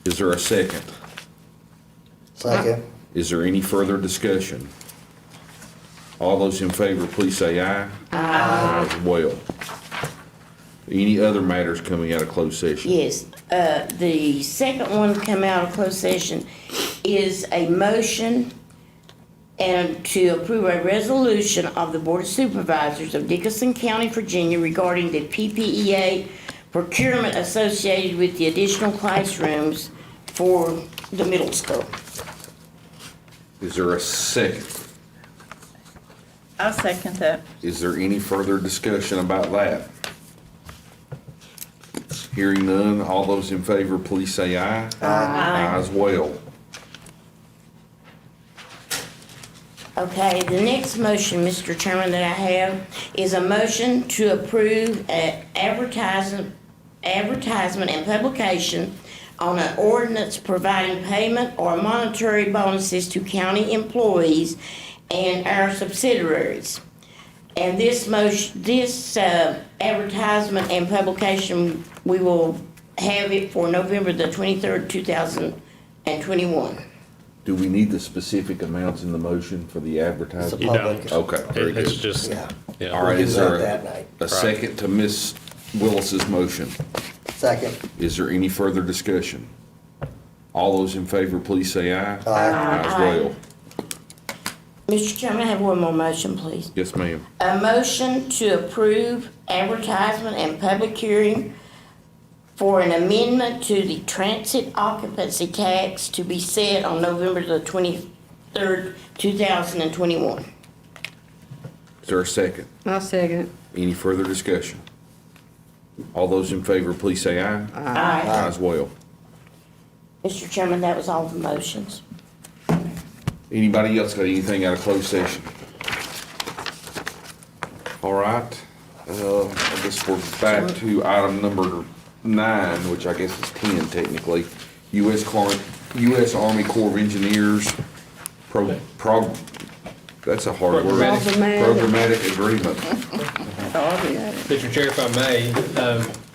S1: Is there a second?
S3: Second.
S1: Is there any further discussion? All those in favor, please say aye. Aye. As well. Any other matters coming out of closed session?
S2: Yes, the second one come out of closed session is a motion and to approve a resolution of the Board of Supervisors of Dickinson County, Virginia regarding the PPEA procurement associated with the additional classrooms for the middle school.
S1: Is there a second?
S4: I'll second that.
S1: Is there any further discussion about that? Hearing none, all those in favor, please say aye. Aye as well.
S2: Okay, the next motion, Mr. Chairman, that I have is a motion to approve advertisement and publication on an ordinance providing payment or monetary bonuses to county employees and our subsidiaries. And this advertisement and publication, we will have it for November the 23rd, 2021.
S1: Do we need the specific amounts in the motion for the
S3: It's a
S1: advertising?
S3: public.
S1: Okay, very
S13: It's
S1: good.
S13: just,
S3: Yeah.
S13: yeah.
S1: All right,
S3: We'll
S1: is
S3: do
S1: there
S3: that that night.
S1: a second to Ms. Willis's motion?
S3: Second.
S1: Is there any further discussion? All those in favor, please say aye.
S3: Aye.
S1: As well.
S2: Mr. Chairman, I have one more motion, please.
S1: Yes, ma'am.
S2: A motion to approve advertisement and public hearing for an amendment to the transit occupancy tax to be set on November the 23rd, 2021.
S1: Is there a second?
S5: I'll second it.
S1: Any further discussion? All those in favor, please say aye.
S2: Aye.
S1: Aye as well.
S2: Mr. Chairman, that was all the motions.
S1: Anybody else got anything out of closed session? All right, I guess we're back to item number 9, which I guess is 10 technically. U.S. Army Corps of Engineers, that's a hard word. Programmatic agreement.
S7: Mr. Chair, if I may,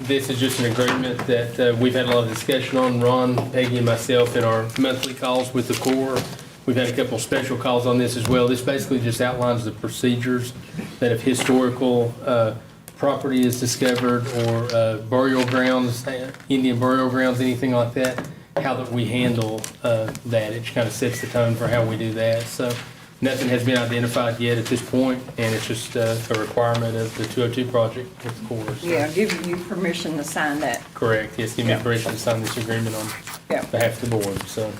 S7: this is just an agreement that we've had a lot of discussion on, Ron, Peggy, and myself in our monthly calls with the Corps. We've had a couple special calls on this as well. This basically just outlines the procedures that if historical property is discovered or burial grounds, Indian burial grounds, anything like that, how that we handle that. It kind of sets the tone for how we do that. So nothing has been identified yet at this point, and it's just a requirement of the 202 project with the Corps. So-
S4: Yeah, give you permission to sign that.
S7: Correct, yes, give me
S4: Yeah.
S7: permission to sign this agreement on
S4: Yeah.
S7: behalf of the board, so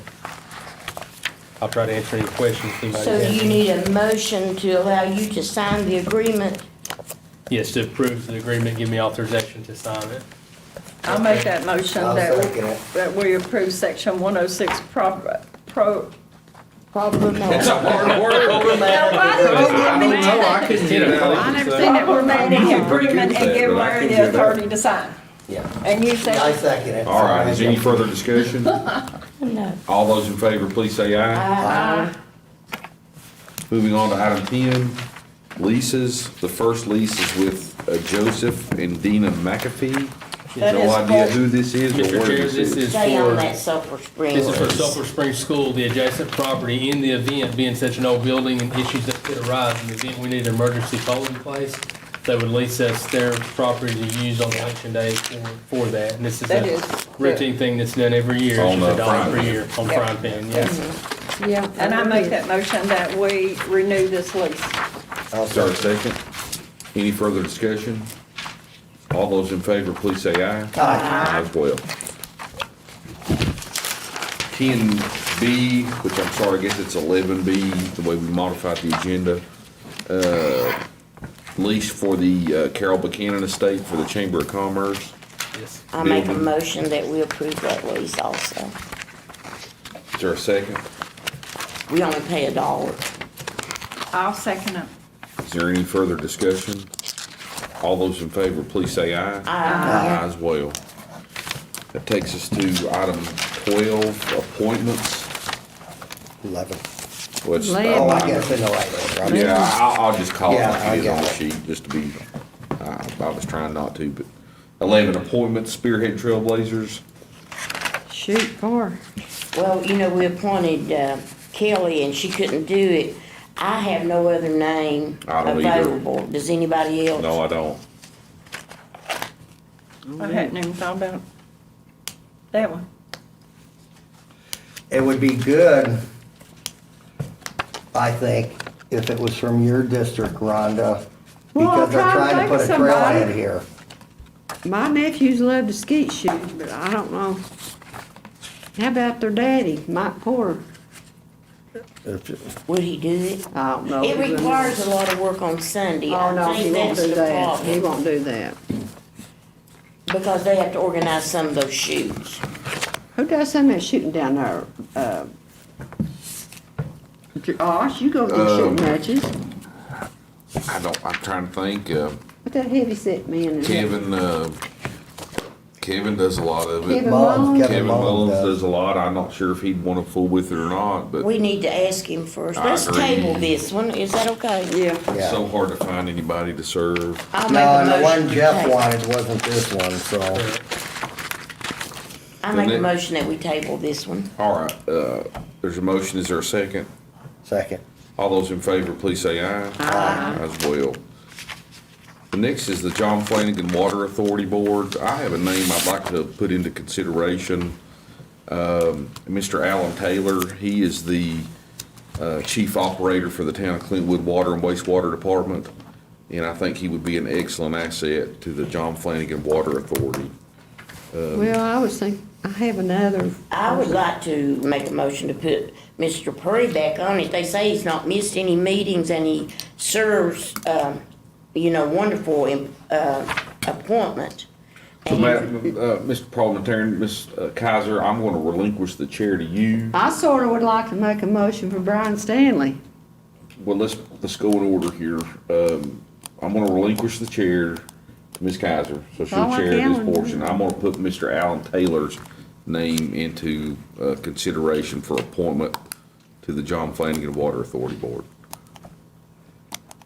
S7: I'll try to answer any questions anybody
S2: So
S7: has.
S2: you need a motion to allow you to sign the agreement.
S7: Yes, to approve the agreement, give me authorization to sign it.
S4: I'll make that motion
S3: I'll second it.
S4: that we approve section 106
S2: Problem
S1: It's a hard word.
S4: I never seen it, we're making agreement and give Larry the authority to sign.
S3: Yeah.
S4: And you
S3: I
S4: say,
S3: second it.
S1: All right, is any further discussion?
S2: No.
S1: All those in favor, please say aye.
S2: Aye.
S1: Moving on to item 10, leases. The first lease is with Joseph and Dina McAfee.
S2: That
S1: No
S2: is
S1: idea
S2: for-
S1: who this is or
S7: Mr.
S1: where
S7: Chair,
S1: this
S7: this
S1: is.
S7: is
S2: Stay on
S7: for,
S2: that Sulphur Springs.
S7: this is for Sulphur Springs School, the adjacent property, in the event, being such an old building and issues that could arise, in the event we need an emergency polling place, they would lease us their property to use on election day for that. And this is
S5: That is
S7: a routine thing that's done every year,
S1: On,
S7: it's just $1 per
S1: Frying
S7: year on frying pan, yes.
S5: Yeah.
S4: And I make that motion that we renew this lease.
S3: I'll
S1: Is there a
S3: second.
S1: second? Any further discussion? All those in favor, please say aye.
S3: Aye.
S1: As well. 10B, which I'm sorry, I guess it's 11B, the way we modified the agenda. Lease for the Carol Buchanan Estate for the Chamber of Commerce.
S7: Yes.
S2: I make a
S1: building.
S2: motion that we approve that lease also.
S1: Is there a second?
S2: We only pay $1.
S4: I'll second it.
S1: Is there any further discussion? All those in favor, please say aye.
S2: Aye.
S1: Aye as well. That takes us to item 12, appointments.
S3: 11.
S1: Which,
S3: Oh, I guess in the right order. I'm
S1: yeah, I'll just call it
S3: Yeah,
S1: like
S3: I
S1: it is on
S3: got
S1: the
S3: it.
S1: sheet, just to be, I was trying not to, but 11, appointments, Spearhead Trailblazers.
S5: Shoot, four.
S2: Well, you know, we appointed Kelly and she couldn't do it. I have no other name
S1: I don't either.
S2: available. Does anybody else?
S1: No, I don't.
S4: I hadn't even thought about that one.
S3: It would be good, I think, if it was from your district, Rhonda,
S5: Well, I'll
S3: because they're
S5: try to
S3: trying to
S5: think
S3: put
S5: of
S3: a
S5: somebody.
S3: trailhead here.
S5: My nephews love to skeet shoot, but I don't know. How about their daddy, Mike Porter?
S2: Would he do it?
S5: I don't know.
S2: It requires a lot of work on Sunday.
S5: Oh, no,
S2: I
S5: he
S2: think
S5: won't
S2: that's
S5: do
S2: the
S5: that. He
S2: problem.
S5: won't do that.
S2: Because they have to organize some of those shoots.
S5: Who does some of that shooting down there? Josh, you go to shooting matches.
S1: I'm trying to think,
S5: What that heavy set man is?
S1: Kevin does a lot of it.
S5: Kevin
S3: Mullins,
S5: Mullins?
S1: Kevin Mullins
S3: does.
S1: does a lot. I'm not sure if he'd want to fool with it or not, but
S2: We need to ask him first.
S1: I
S2: Let's
S1: agree.
S2: table this one. Is that okay?
S5: Yeah.
S1: it's
S3: Yeah.
S1: so hard to find anybody to serve.
S2: I'll make
S3: No,
S2: a
S3: and the
S2: motion
S3: one
S2: to
S3: Jeff
S2: table.
S3: wanted wasn't this one, so.
S2: I make a
S1: Then-
S2: motion that we table this one.
S1: All right, there's a motion. Is there a second?
S3: Second.
S1: All those in favor, please say aye. Aye. As well. The next is the John Flanagan Water Authority Board. I have a name I'd like to put into consideration. Mr. Alan Taylor, he is the chief operator for the town of Clintwood Water and Wastewater Department. And I think he would be an excellent asset to the John Flanagan Water Authority.
S5: Well, I was thinking, I have another.
S2: I would like to make a motion to put Mr. Purry back on it. They say he's not missed any meetings and he serves, wonderful appointment.
S1: So,
S2: And
S1: Mr. Parliamentarian, Ms. Kaiser, I'm going to relinquish the chair to you.
S5: I sort of would like to make a motion for Brian Stanley.
S1: Well, let's go in order here. I'm gonna relinquish the chair to Ms. Kaiser, so she'll
S5: I like
S1: chair this
S5: Alan.
S1: portion. I'm gonna put Mr. Alan Taylor's name into, consideration for appointment to the John Flanagan Water Authority Board.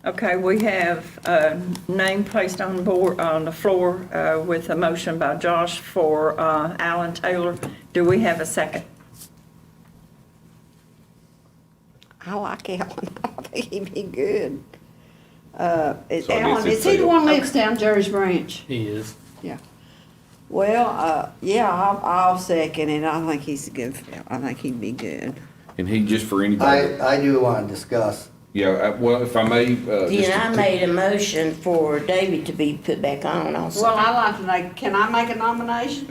S4: Okay, we have a name placed on the floor with a motion by Josh for Alan Taylor. Do we have a second?
S5: I like Alan. I think he'd be good.
S1: So I guess
S5: Alan,
S1: it's
S5: is he the
S1: a-
S5: one that lives down Jerry's Branch?
S7: He is.
S5: Yeah. Well, yeah, I'll second it. I think he's a good, I think he'd be good.
S1: And he, just for anybody,
S3: I do want to discuss.
S1: yeah, well, if I may,
S2: then I made a motion for David to be put back on also.
S5: Well, I like to make, can I make a nomination?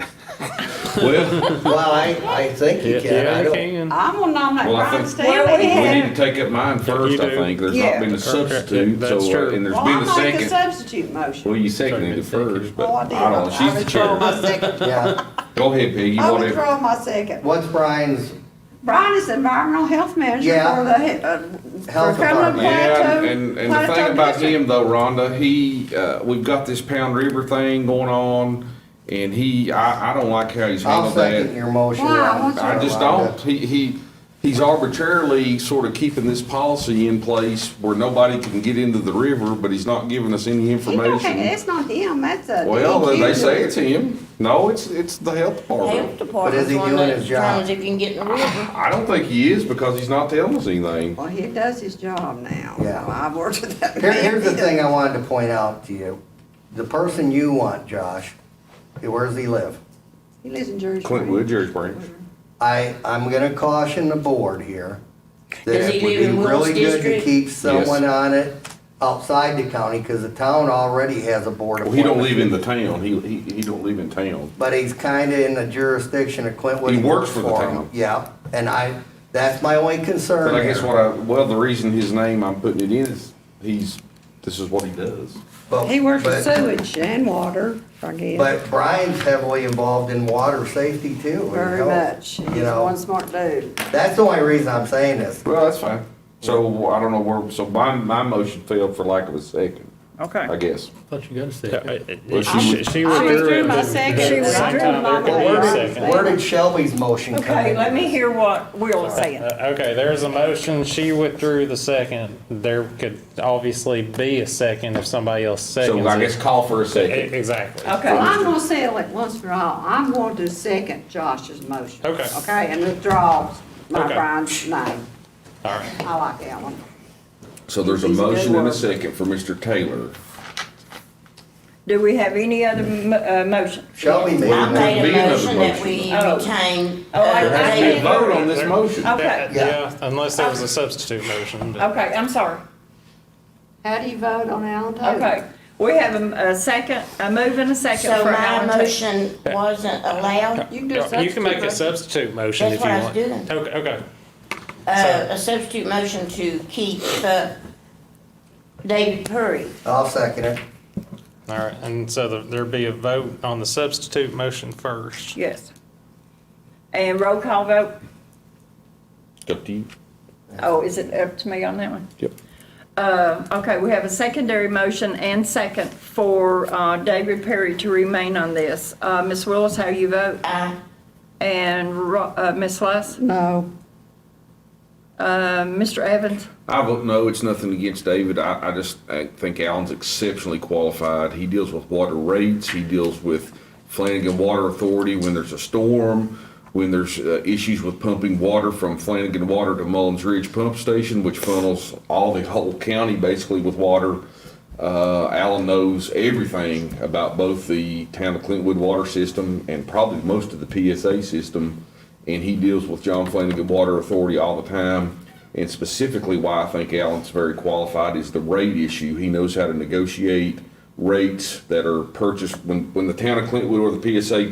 S1: well,
S3: Well, I think you can. I don't.
S5: I'm gonna nominate
S1: Well, I
S5: Brian
S1: think-
S5: Stanley.
S1: we need to take up mine first, I think. There's
S5: Yeah.
S1: not been a substitute,
S7: That's
S1: so,
S7: true.
S1: and there's
S5: Well,
S1: been a
S5: I'll make a
S1: second.
S5: substitute motion.
S1: Well, you seconded it first, but
S5: Oh, I
S1: I
S5: did.
S1: don't know, she's the
S5: withdraw my
S1: chair.
S5: second.
S3: Yeah.
S1: Go ahead, Peggy,
S5: I
S1: whatever.
S5: withdraw my second.
S3: What's Brian's?
S5: Brian is the environmental health manager
S3: Yeah.
S5: for the,
S3: Health
S5: for Cumberland
S3: department.
S1: Yeah,
S5: Plateau.
S1: and the
S5: Plateau
S1: thing about
S5: District.
S1: him though, Rhonda, he, we've got this Pound River thing going on, and I don't like how he's
S3: I'll
S1: handled
S3: second
S1: that.
S3: your motion.
S5: Why?
S3: Ron.
S5: What's
S1: I just
S3: Rhonda.
S1: don't, he's arbitrarily sort of keeping this policy in place where nobody can get into the river, but he's not giving us any
S5: Okay,
S1: information.
S5: it's not him, that's a.
S1: Well,
S5: DEQ.
S1: they say it's him. No, it's the health department.
S2: Health department's
S3: he
S2: one
S3: doing
S2: that
S3: his job?
S2: determines if you can get in the river.
S1: I don't think he is because he's not telling us anything.
S5: Well, he does his job now.
S3: Yeah.
S5: So I've worked with that.
S3: Here's the
S5: man.
S3: thing I wanted to point out to you. The person you want, Josh, where does he live?
S5: He lives in Jersey.
S1: Clintwood, Jerry Springs.
S3: I'm gonna caution the board here. That
S2: Does he
S3: it would
S2: live
S3: be
S2: in Willis
S3: really good to
S2: District?
S3: keep someone on it outside the county, cause the town already has a board
S1: Well, he
S3: appointment.
S1: don't live in the town. He don't live in town.
S3: But he's kinda in the jurisdiction of Clintwood.
S1: He works for the
S3: him.
S1: town.
S3: Yeah, and that's my only concern
S1: But I guess
S3: here.
S1: the reason his name I'm putting it in is this is what he does.
S3: But-
S5: He works with
S3: but-
S5: sewage and water, I guess.
S3: But Brian's heavily involved in water safety too. and
S5: Very
S3: health,
S5: much.
S3: You
S5: He's
S3: know,
S5: one smart dude.
S3: that's the only reason I'm saying this.
S1: Well, that's fine. So I don't know where, so my motion failed for lack of a second,
S4: Okay.
S1: I guess.
S7: Thought you got a second.
S1: Well,
S4: She
S5: I withdrew
S4: withdrew
S5: my
S4: it.
S5: second.
S4: She withdrew the nomination.
S3: Where did Shelby's motion come in?
S4: Okay, let me hear what Will is saying.
S13: Okay, there's a motion, she withdrew the second. There could obviously be a second if somebody else seconds it.
S1: So I guess call for a second.
S13: Exactly.
S5: Well,
S4: Okay,
S5: I'm gonna settle it once for all. I'm going to second Josh's motion.
S13: Okay.
S5: Okay, and withdraw my
S13: Okay.
S5: Brian's name.
S13: All right.
S5: I like that one.
S1: So there's a
S5: He's a good
S1: motion and a
S5: worker.
S1: second for Mr. Taylor.
S4: do we have any other motion?
S3: Shelby made
S2: I
S3: a
S2: made
S3: motion.
S1: Be
S2: a
S1: another
S2: motion that
S1: motion.
S2: we
S4: Oh.
S2: retain.
S4: Oh, I
S1: There has to be a
S4: can't-
S1: vote on this motion.
S4: Okay,
S13: Yeah, unless there was a substitute motion. but-
S4: okay, I'm sorry.
S5: How do you vote on Alan Taylor?
S4: Okay, we have a second, a move and a second
S2: So
S4: for
S2: my
S4: Alan Taylor.
S2: motion wasn't allowed?
S5: You can do
S13: You can make a
S5: substitute.
S13: substitute motion
S2: That's
S13: if you
S2: what I was
S13: want.
S2: doing.
S13: Okay, okay.
S2: A substitute motion to keep, David Purry.
S3: I'll second it.
S13: All right, and so there'd be a vote on the substitute motion first.
S4: Yes. And roll call vote?
S1: Up to you.
S4: Oh, is it up to me on that one?
S1: Yep.
S4: Okay, we have a secondary motion and second for David Perry to remain on this. Ms. Willis, how you vote?
S2: Aye.
S4: And Ms. Luss?
S5: No.
S4: Mr. Evans?
S1: I vote no, it's nothing against David. I think Alan's exceptionally qualified. He deals with water rates, he deals with Flanagan Water Authority when there's a storm, when there's issues with pumping water from Flanagan Water to Mullins Ridge Pump Station, which funnels all the whole county basically with water. Alan knows everything about both the town of Clintwood water system and probably most of the PSA system. And he deals with John Flanagan Water Authority all the time. And specifically why I think Alan's very qualified is the rate issue. He knows how to negotiate rates that are purchased, when the town of Clintwood or the PSA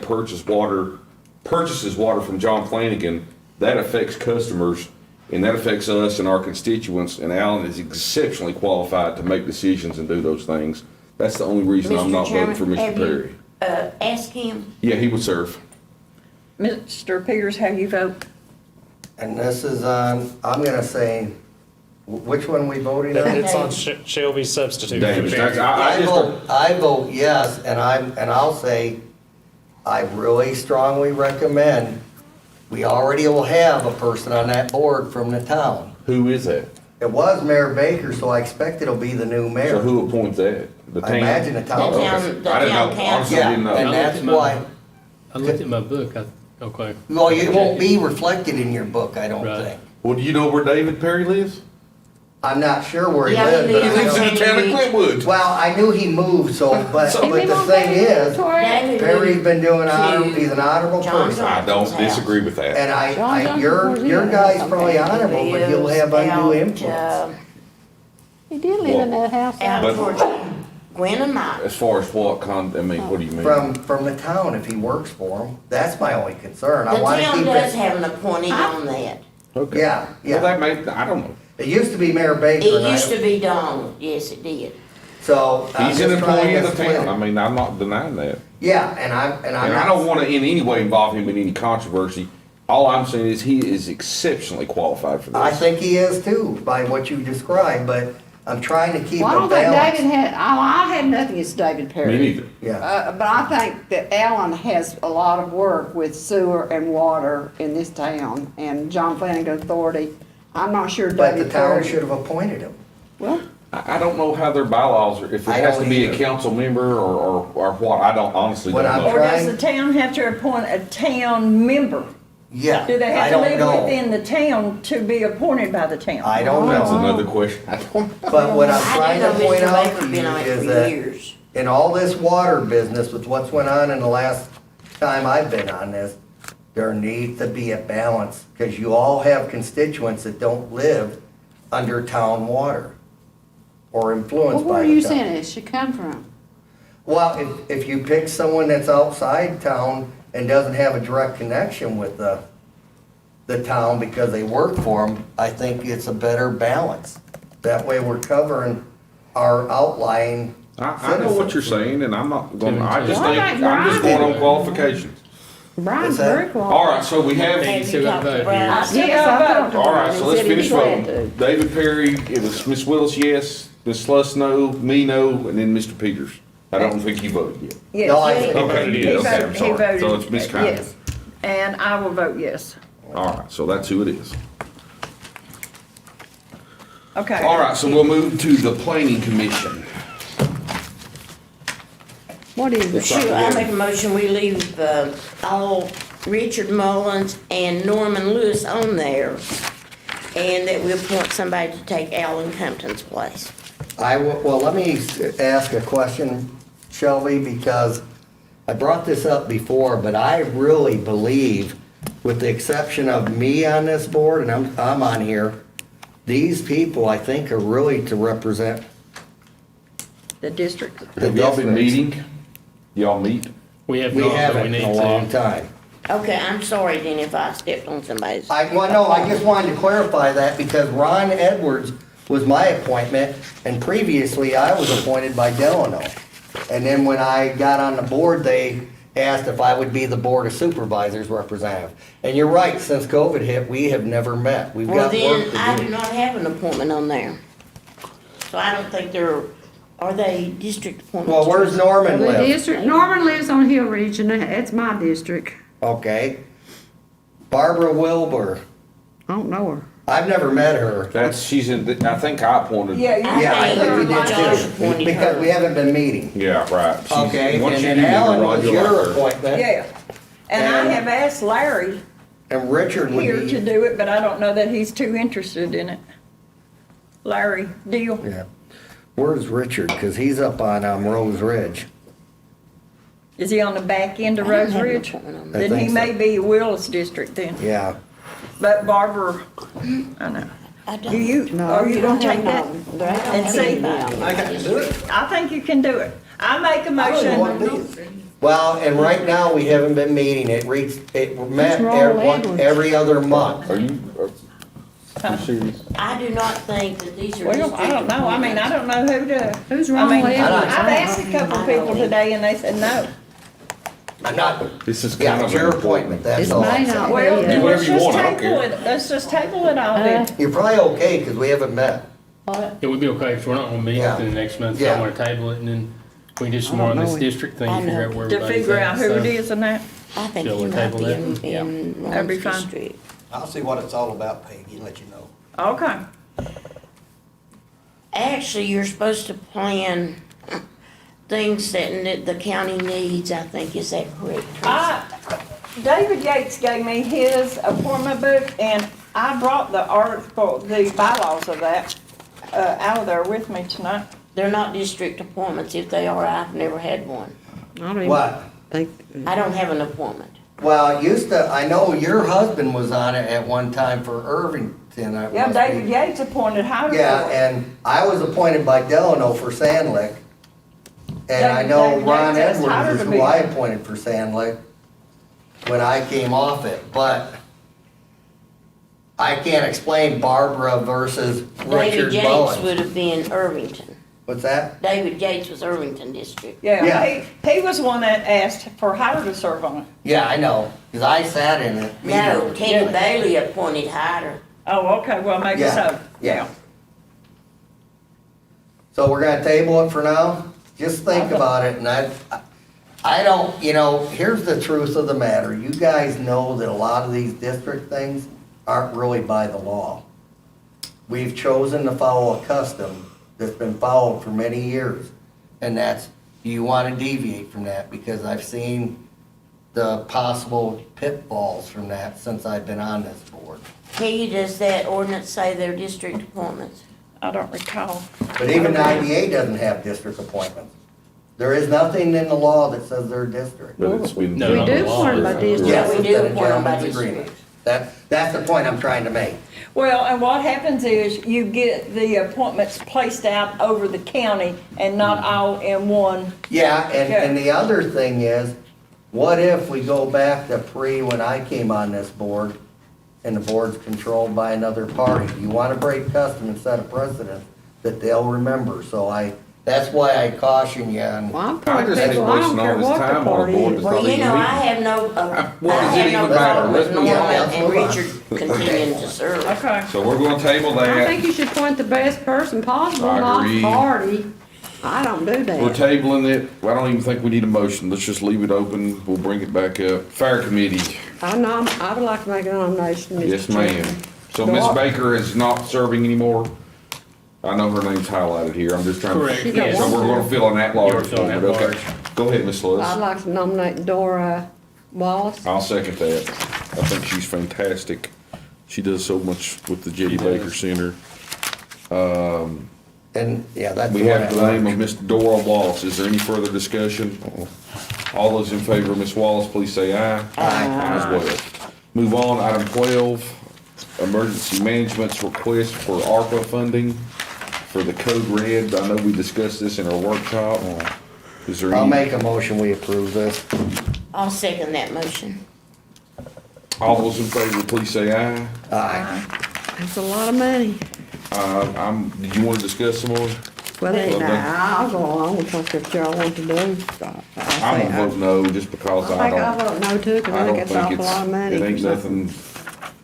S1: purchases water from John Flanagan, that affects customers and that affects us and our constituents. And Alan is exceptionally qualified to make decisions and do those things. That's the only reason I'm
S2: Mr.
S1: not voting for
S2: Chairman,
S1: Mr.
S2: have you-
S1: Perry.
S2: Ask him.
S1: Yeah, he would serve.
S4: Mr. Peters, how you vote?
S3: And this is on, I'm gonna say, which one we voting on?
S13: It's on Shelby's substitute.
S1: David, I just,
S3: I vote yes, and I'll say, I really strongly recommend, we already will have a person on that board from the town.
S1: who is that?
S3: It was Mayor Baker, so I expect it'll be the new
S1: So
S3: mayor.
S1: who appoints that? The
S3: I
S1: town?
S3: imagine the town.
S2: The
S3: does.
S2: town- the
S1: I didn't
S2: town
S1: know,
S2: council.
S1: honestly, I
S3: Yeah,
S1: didn't know.
S3: and that's why,
S7: I looked at my book, okay.
S3: well, it won't be reflected in your book, I don't
S7: Right.
S3: think.
S1: Well, do you know where David Perry lives?
S3: I'm not sure where he
S2: Yeah,
S3: lives,
S2: he
S3: but
S1: He
S3: I
S1: lives
S3: know.
S1: in the town of Clintwood.
S3: Well, I knew he moved, but
S1: So-
S3: the thing is,
S2: David
S3: Perry's been doing
S2: to
S3: he's an honorable
S2: John
S3: person.
S1: I don't disagree with that.
S3: And your guy's probably honorable, but he'll have undue influence.
S5: He did live in that house.
S2: Out
S1: But-
S2: towards Gwen and Mike.
S1: As far as what I mean, what do you mean?
S3: From the town, if he works for him, that's my only concern.
S2: The
S3: I wanna
S2: town
S3: keep
S2: does
S3: it,
S2: have an appointee on that.
S1: Okay.
S3: yeah,
S1: Well,
S3: yeah.
S1: that may, I don't know.
S3: It used to be Mayor Baker.
S2: It
S3: and I-
S2: used to be Donald, yes, it did.
S3: So. I'm
S1: He's an
S3: just trying
S1: employee
S3: to
S1: of the
S3: split
S1: town.
S3: it.
S1: I mean, I'm not denying that.
S3: Yeah, and I'm
S1: And I
S3: not.
S1: don't want to in any way involve him in any controversy. All I'm saying is he is exceptionally qualified for this.
S3: I think he is too, by what you described, but I'm trying to keep
S5: Well, I
S3: a
S5: don't think
S3: balance.
S5: David had, I had nothing against David Perry.
S1: Me neither.
S3: Yeah,
S5: But I think that Alan has a lot of work with sewer and water in this town, and John Flanagan Authority. I'm not sure
S3: but the
S5: David
S3: town
S5: Perry.
S3: should have appointed him.
S5: Well,
S1: I don't know how their bylaws are, if it
S3: I
S1: has
S3: don't
S1: to be a
S3: either.
S1: council member or what, I don't honestly
S3: What
S1: don't
S3: I'm
S1: know.
S4: Or does
S3: Right.
S4: the town have to appoint a town member?
S3: Yeah,
S4: Do they
S3: I
S4: have to
S3: don't
S4: live
S3: know.
S4: within the town to be appointed by the town?
S3: I don't
S1: That's
S3: know.
S1: another question. I don't know.
S3: But what I'm
S2: I
S3: trying
S2: do
S3: to
S2: know
S3: point
S2: Mr.
S3: out
S2: Baker
S3: to
S2: been
S3: you
S2: on it
S3: is
S2: for
S3: that
S2: years.
S3: in all this water business with what's went on in the last time I've been on this, there needs to be a balance, because you all have constituents that don't live under town water or
S5: well,
S3: influenced
S5: where
S3: by
S5: are you
S3: the town.
S5: saying it should come from?
S3: Well, if you pick someone that's outside town and doesn't have a direct connection with the town because they work for them, I think it's a better balance. That way we're covering our outlying
S1: I know what you're
S3: citizens.
S1: saying, and I'm not going, I just
S5: Well,
S1: think,
S5: like
S1: I'm just
S5: Brian-
S1: going on qualifications.
S5: Brian's
S3: What's that?
S5: very quiet.
S1: All right, so we have,
S2: Have
S7: still
S2: you
S7: got
S2: talked
S7: to
S2: to
S7: vote
S2: Brian?
S7: here.
S4: I still
S5: Yes,
S4: got
S5: I
S4: to
S5: talked to
S4: vote.
S1: all
S5: Brian.
S1: right,
S5: He
S1: so let's
S5: said he'd be
S1: finish
S5: glad
S1: voting.
S5: to.
S1: David Perry, it was Miss Willis, yes, Miss Sluss, no, me, no, and then Mr. Peters. I don't think you voted yet.
S4: Yes.
S3: No, I
S4: he-
S3: think-
S1: Okay,
S4: he
S1: you did, okay, I'm
S4: voted- he
S1: sorry. So
S4: voted
S1: it's Miss Conley.
S4: yes. And I will vote yes.
S1: All right, so that's who it is.
S4: Okay.
S1: All right, so we'll move to the planning commission.
S5: What is it?
S2: Sure, I make a motion, we leave, all Richard Mullins and Norman Lewis on there, and that we appoint somebody to take Alan Compton's place.
S3: Well, let me ask a question, Shelby, because I brought this up before, but I really believe, with the exception of me on this board, and I'm on here, these people, I think, are really to represent
S4: The district.
S3: the
S1: Have y'all been
S3: districts.
S1: meeting? Y'all meet?
S7: We have
S3: We
S7: not, but we
S3: haven't
S7: need
S3: in a long
S7: to.
S3: time.
S2: Okay, I'm sorry then if I stepped on somebody's.
S3: Well, no, I just wanted to clarify that because Ron Edwards was my appointment, and previously I was appointed by Delano. And then when I got on the board, they asked if I would be the Board of Supervisors representative. And you're right, since COVID hit, we have never met. We've
S2: Well,
S3: got work
S2: then, I
S3: to
S2: do
S3: do.
S2: not have an appointment on there. So I don't think are they district appointments?
S3: Well, where's Norman
S5: The
S3: live?
S5: district, Norman lives on Hill Ridge, and it's my district.
S3: Okay. Barbara Wilbur,
S5: I don't know her.
S3: I've never met her.
S1: She's in, I think I appointed.
S4: Yeah, you
S3: Yeah, I think we did
S2: Josh
S3: too,
S2: appointed
S3: because
S2: her.
S3: we haven't been meeting.
S1: Yeah, right. She's-
S3: Okay,
S1: once
S3: and
S1: you
S3: then
S1: do meet her,
S3: Alan
S1: Ron,
S3: was
S1: you'll like
S3: your
S1: her.
S3: appointment.
S4: Yeah. And I
S3: And-
S4: have asked Larry
S3: And Richard would
S4: here
S3: be.
S4: to do it, but I don't know that he's too interested in it. Larry Deal.
S3: Yeah. Where's Richard? Because he's up on Rose Ridge.
S4: Is he on the back end of
S2: I don't
S4: Rose
S2: have an
S4: Ridge?
S2: appointment on
S3: I
S4: Then he
S3: think
S4: may
S3: so.
S4: be Willis District then.
S3: Yeah.
S4: But Barbara, I know.
S2: I don't.
S4: Do you,
S5: No,
S4: are you
S5: you
S4: gonna
S5: don't
S4: take that?
S5: have no.
S4: And see,
S3: I got to do it.
S4: I think you can do it. I make a motion.
S3: Well, and right now, we haven't been meeting. It met
S5: wrong with Edwards?
S3: every other month.
S1: Are you serious?
S2: I do not think that these are
S4: Well,
S2: district
S4: I don't know. I mean, I don't know who to.
S5: Who's
S4: I
S5: wrong
S4: mean,
S5: with Edwards?
S4: I've asked a couple people today and they said no.
S3: I'm not,
S1: This is
S3: yeah,
S1: kind
S3: it's
S1: of
S3: your
S1: important.
S3: appointment, that's
S5: It
S3: all.
S5: may
S3: I'm
S5: not
S3: saying.
S5: be.
S4: Well,
S5: Do
S4: let's
S1: whatever you
S4: just
S1: want, I don't
S4: table
S1: care.
S4: it. Let's just table it all then.
S3: You're probably okay, because we haven't met.
S7: It would be okay if we're not gonna meet
S3: Yeah.
S7: in the next month, so
S3: Yeah.
S7: I'm gonna table it and then we can do some
S5: I
S7: more
S5: don't
S7: on this
S5: know.
S7: district thing,
S2: I
S7: figure
S2: know.
S7: out where
S4: To
S7: everybody's
S4: figure
S7: at,
S4: out who
S7: so.
S4: it is and that.
S2: I think
S7: Shall
S2: he
S7: we
S2: might
S7: table
S2: be
S7: that?
S2: in
S4: That'd be
S2: Ron's
S4: fine.
S2: district.
S14: I'll see what it's all about, Peggy, and let you know.
S4: Okay.
S2: Actually, you're supposed to plan things that the county needs, I think, is that correct, Teresa?
S4: David Yates gave me his appointment book and I brought the article, the bylaws of that, out of there with me tonight.
S2: They're not district appointments. If they are, I've never had one.
S5: I don't even
S3: What?
S5: think.
S2: I don't have an appointment.
S3: Well, I know your husband was on it at one time for Irvington. it
S4: Yeah,
S3: must
S4: David
S3: be.
S4: Yates appointed Hyder.
S3: Yeah, and I was appointed by Delano for Sand Lick. And I
S4: David-
S3: know
S4: David
S3: Ron
S4: Yates asked
S3: Edwards
S4: Hyder
S3: is
S4: to
S3: who
S4: be
S3: I
S4: there.
S3: appointed for Sand Lick when I came off it, but I can't explain Barbara versus
S2: David
S3: Richard
S2: Yates would
S3: Mullins.
S2: have been Irvington.
S3: What's that?
S2: David Yates was Irvington District.
S3: Yeah.
S4: Yeah, he was one that asked for Hyder to serve on it.
S3: Yeah, I know, because I sat in it.
S2: No, Teddy Bailey appointed Hyder.
S4: Oh, okay, well, maybe
S3: Yeah,
S4: so.
S3: yeah. So we're gonna table it for now? Just think about it, and I don't, you know, here's the truth of the matter. You guys know that a lot of these district things aren't really by the law. We've chosen to follow a custom that's been followed for many years. And that's, do you wanna deviate from that? Because I've seen the possible pitfalls from that since I've been on this board.
S2: Peggy, does that ordinance say their district appointments?
S5: I don't recall.
S3: But even the IDA doesn't have district appointments. There is nothing in the law that says they're district.
S1: But it's been.
S7: No,
S5: We
S7: not
S5: do
S7: the law.
S5: form by district.
S3: Yes,
S2: we
S3: it's
S2: do
S3: been a
S2: appoint them by
S3: gentleman's
S2: district.
S3: agreement. That's the point I'm trying to make.
S4: Well, and what happens is you get the appointments placed out over the county and not all in one.
S3: Yeah, and the other thing is, what if we go back to when I came on this board, and the board's controlled by another party? You wanna break custom and set a precedent that they'll remember, so that's why I caution you on.
S5: Well, I'm
S1: I
S5: telling
S1: just hate
S5: people, I don't
S1: wasting all
S5: care
S1: this
S5: what the
S1: time on a
S5: party
S1: board
S5: is.
S1: that's
S2: Well,
S1: not
S2: you
S1: even
S2: know, I
S1: legal.
S2: have no,
S1: What does it
S2: I have
S1: even
S2: no
S1: matter?
S2: problem with
S1: Let's
S2: Norma
S1: move on.
S2: and Richard continuing to serve.
S4: Okay.
S1: So we're gonna table
S5: I think
S1: that.
S5: you should point the best person possible,
S1: I
S5: not
S1: agree.
S5: party. I don't do
S1: We're
S5: that.
S1: tabling it. I don't even think we need a motion. Let's just leave it open. We'll bring it back up. Fire committee.
S5: I would like to make a nomination, Mr.
S1: Yes,
S5: Chairman.
S1: ma'am. So Miss
S5: Dor-
S1: Baker is not serving anymore? I know her name's highlighted here. I'm just trying to.
S7: Correct,
S5: She got
S7: yes.
S1: So we're gonna fill an at-large
S7: You're filling
S1: appointment, okay.
S7: at-large.
S1: Go ahead, Miss Lewis.
S5: I'd like to nominate Dora Wallace.
S1: I'll second that. I think she's fantastic. She does so much with the Jetty
S7: She does.
S1: Baker Center.
S3: And, yeah, that's.
S1: We
S3: what
S1: have
S3: I
S1: the name
S3: like.
S1: of Miss Dora Wallace. Is there any further discussion? All those in favor of Miss Wallace, please say aye. Aye. As well. Move on, item 12, emergency management's request for ARPA funding for the Code Red. I know we discussed this in our workshop. Is there
S3: I'll
S1: any,
S3: make a motion, we approve this.
S2: I'll second that motion.
S1: all those in favor, please say aye.
S3: Aye.
S5: That's a lot of money.
S1: Did you want to discuss some more?
S5: Well,
S1: Well,
S5: I'll go along with what y'all want to do.
S1: I'm gonna vote no, just because I
S5: I think I'll
S1: don't,
S5: vote no too, 'cause
S1: I
S5: I think
S1: don't
S5: it's
S1: think
S5: awful lot of money.
S1: it ain't
S5: for something.
S1: nothing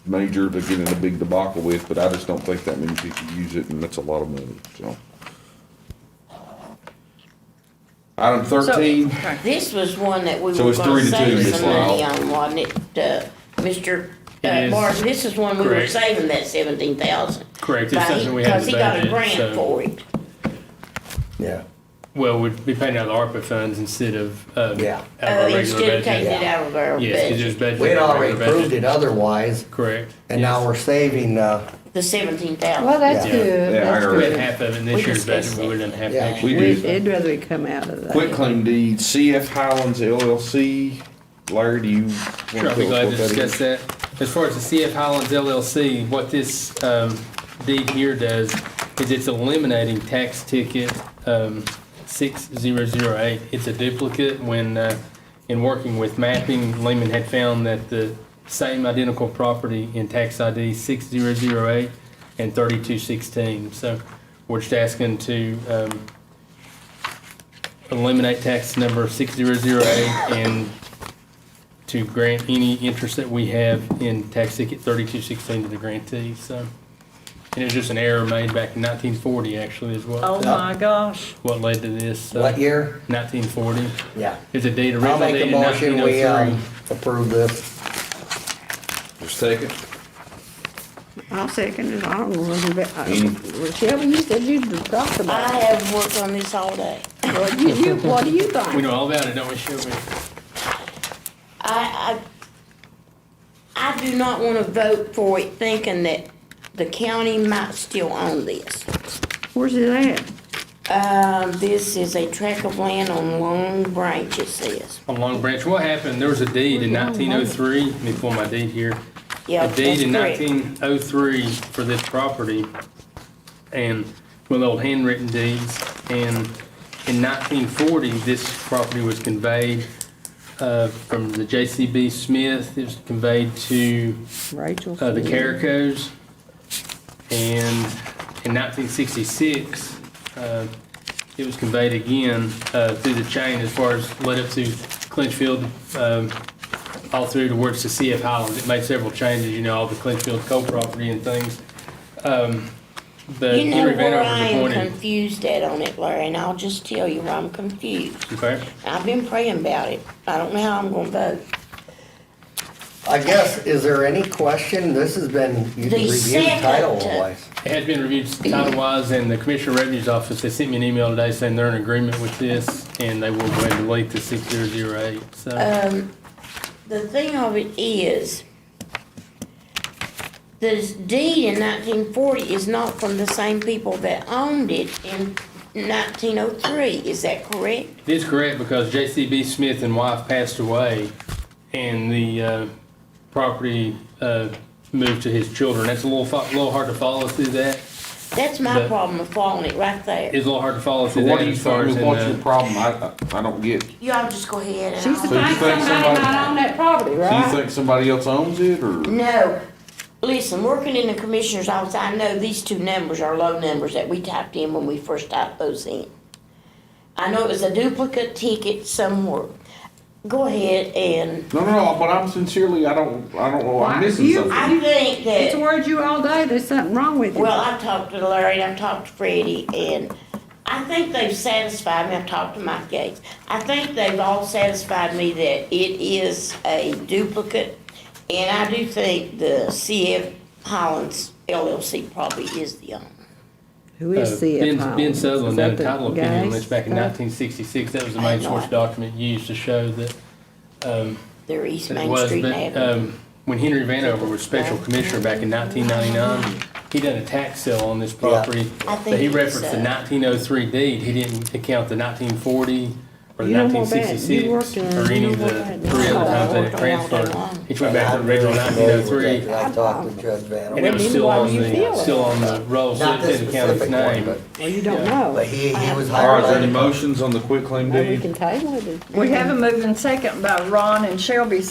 S1: major to get in a big debacle with, but I just don't think that many people use it, and that's a lot of money, so. Item 13,
S2: This was one that we
S1: So
S2: were
S1: it's
S2: gonna
S1: 3-2,
S2: save
S1: Miss
S2: some money
S1: Lyle.
S2: on, wasn't it, Mr.
S7: It is.
S2: Martin? This is one we were
S7: Correct.
S2: saving that 17,000.
S7: Correct, it's something we had
S2: Cause
S7: to
S2: he got a
S7: budget,
S2: grant
S7: so,
S2: for it.
S3: Yeah.
S7: well, we'd be paying out of the ARPA funds instead of,
S3: Yeah.
S7: out of our regular
S2: Instead of taking
S7: budget.
S2: it out of our
S7: Yes, because it was
S2: budget,
S7: budgeted.
S3: We'd
S7: in our
S3: already
S7: regular
S3: proved
S7: budget.
S3: it otherwise,
S7: Correct.
S3: and now
S7: yes.
S3: we're saving,
S2: the 17,000.
S5: Well, that's
S3: Yeah.
S5: good,
S1: Yeah, I
S5: that's
S1: heard
S7: We had
S5: good.
S7: half of it in
S2: We
S7: this year's
S2: discussed
S7: budget, we wouldn't have half
S3: Yeah.
S7: next
S1: We
S7: year.
S1: did.
S5: It'd rather it come out of that.
S1: quitclaim deed, CF Highlands LLC. Larry, do you want to
S7: Sure, I'll be
S1: tell
S7: glad
S1: us
S7: to
S1: what that
S7: discuss
S1: is?
S7: that. As far as the CF Highlands LLC, what this deed here does is it's eliminating tax ticket 6008. It's a duplicate. When in working with mapping, Lehman had found that the same identical property in tax ID 6008 and 3216. So we're just asking to eliminate tax number 6008 and to grant any interest that we have in tax ticket 3216 to the grantee, so. And it was just an error made back in 1940, actually, is
S4: Oh
S7: what,
S4: my gosh.
S7: what led to this.
S3: what year?
S7: 1940.
S3: Yeah.
S7: It's a deed,
S3: I'll
S7: original
S3: make
S7: deed
S3: a
S7: in
S3: motion, we,
S7: 1903.
S3: approve this.
S1: Second.
S5: I'll second it, I don't know whether,
S1: Any-
S5: Shelby, you said you'd talked
S2: I
S5: about it.
S2: have worked on this all day.
S5: What do you
S7: We
S5: think?
S7: know all about it, don't we, Shelby?
S2: I do not wanna vote for it thinking that the county might still own this.
S5: Where's it at?
S2: This is a tract of land on Long Branch, it says.
S7: On Long Branch, what happened, there was a deed in 1903, let me pull my deed here.
S2: Yeah,
S7: A deed in
S2: that's correct.
S7: 1903 for this property, and with old handwritten deeds. And in 1940, this property was conveyed from the J.C.B. Smith. It was conveyed to
S5: Rachel.
S7: the
S5: Smith.
S7: Carricos. And in 1966, it was conveyed again through the chain as far as led up to Clinchfield, all through towards the CF Highlands. It made several changes, you know, all the Clinchfield coal property and things. The
S2: You know
S7: Henry
S2: where
S7: Vanover
S2: I
S7: was
S2: am
S7: appointed.
S2: confused at on it, Larry, and I'll just tell you where I'm confused.
S7: Okay.
S2: I've been praying about it. I don't know how I'm gonna vote.
S3: I guess, is there any question, this has been, you
S2: The
S3: reviewed
S2: second,
S3: title-wise.
S7: It has been reviewed title-wise, and the Commissioner of Revenue's Office, they sent me an email today saying they're in agreement with this, and they will go ahead and delete the 6008, so.
S2: The thing of it is, the deed in 1940 is not from the same people that owned it in 1903, is that correct?
S7: It is correct because J.C.B. Smith and wife passed away, and the property moved to his children. That's a little hard to follow through that.
S2: That's my
S7: But-
S2: problem with following it right there.
S7: It's a little hard to follow
S1: So
S7: through
S1: what
S7: that
S1: do you
S7: as far as
S1: think,
S7: in
S1: what's your
S7: the.
S1: problem? I don't get.
S2: Y'all just go ahead and
S5: She's the
S1: So you
S2: I'll.
S5: fact
S1: think
S5: somebody
S1: somebody-
S5: might own that property,
S1: Do you
S5: right?
S1: think somebody else owns it, or?
S2: No, listen, working in the commissioner's office, I know these two numbers are low numbers that we typed in when we first typed those in. I know it was a duplicate ticket somewhere. Go ahead and,
S1: No, but I'm sincerely, I don't know, I'm missing
S5: You-
S1: something.
S2: I think
S5: It's
S2: that,
S5: worried you all day, there's something wrong with you.
S2: well, I've talked to Larry and I've talked to Freddie, and I think they've satisfied me. I've talked to Mike Gates. I think they've all satisfied me that it is a duplicate, and I do think the CF Hollins LLC probably is the owner.
S5: Who is
S7: Ben Sutherland done a
S5: Is that
S7: title
S5: the
S7: opinion on
S5: guy?
S7: this back in 1966. That was the
S2: I
S7: main
S2: know
S7: source
S2: it.
S7: document used to show that,
S2: They're East
S7: that it
S2: Main
S7: was.
S2: Street
S7: But,
S2: Avenue.
S7: when Henry Vanover was special commissioner back in 1999, he done a tax sale on this property.
S2: I
S7: But
S2: think
S7: he
S2: it's,
S7: referenced the 1903 deed. He didn't account the 1940 or the
S5: You know more about it. You
S7: 1966
S5: worked in-
S7: or any
S5: you
S7: of
S5: know
S7: the
S5: more about it.
S7: three other
S2: Oh,
S7: times
S2: I
S7: that it
S2: worked on all day
S7: transferred.
S2: long.
S7: He went back to the original 1903.
S3: I talked with Judge Van.
S7: And it was
S5: Well,
S7: still
S5: why
S7: on
S5: do you feel
S7: still on the roll, so
S3: Not
S7: it
S3: this
S7: didn't count his
S3: specific one,
S7: name.
S3: but,
S5: Well, you don't
S7: Yeah.
S5: know.
S3: but he was
S1: All right, is
S3: hired.
S1: there any motions on the quitclaim
S5: Maybe we
S1: deed?
S5: can table it.
S4: We have a moving second by Ron and Shelby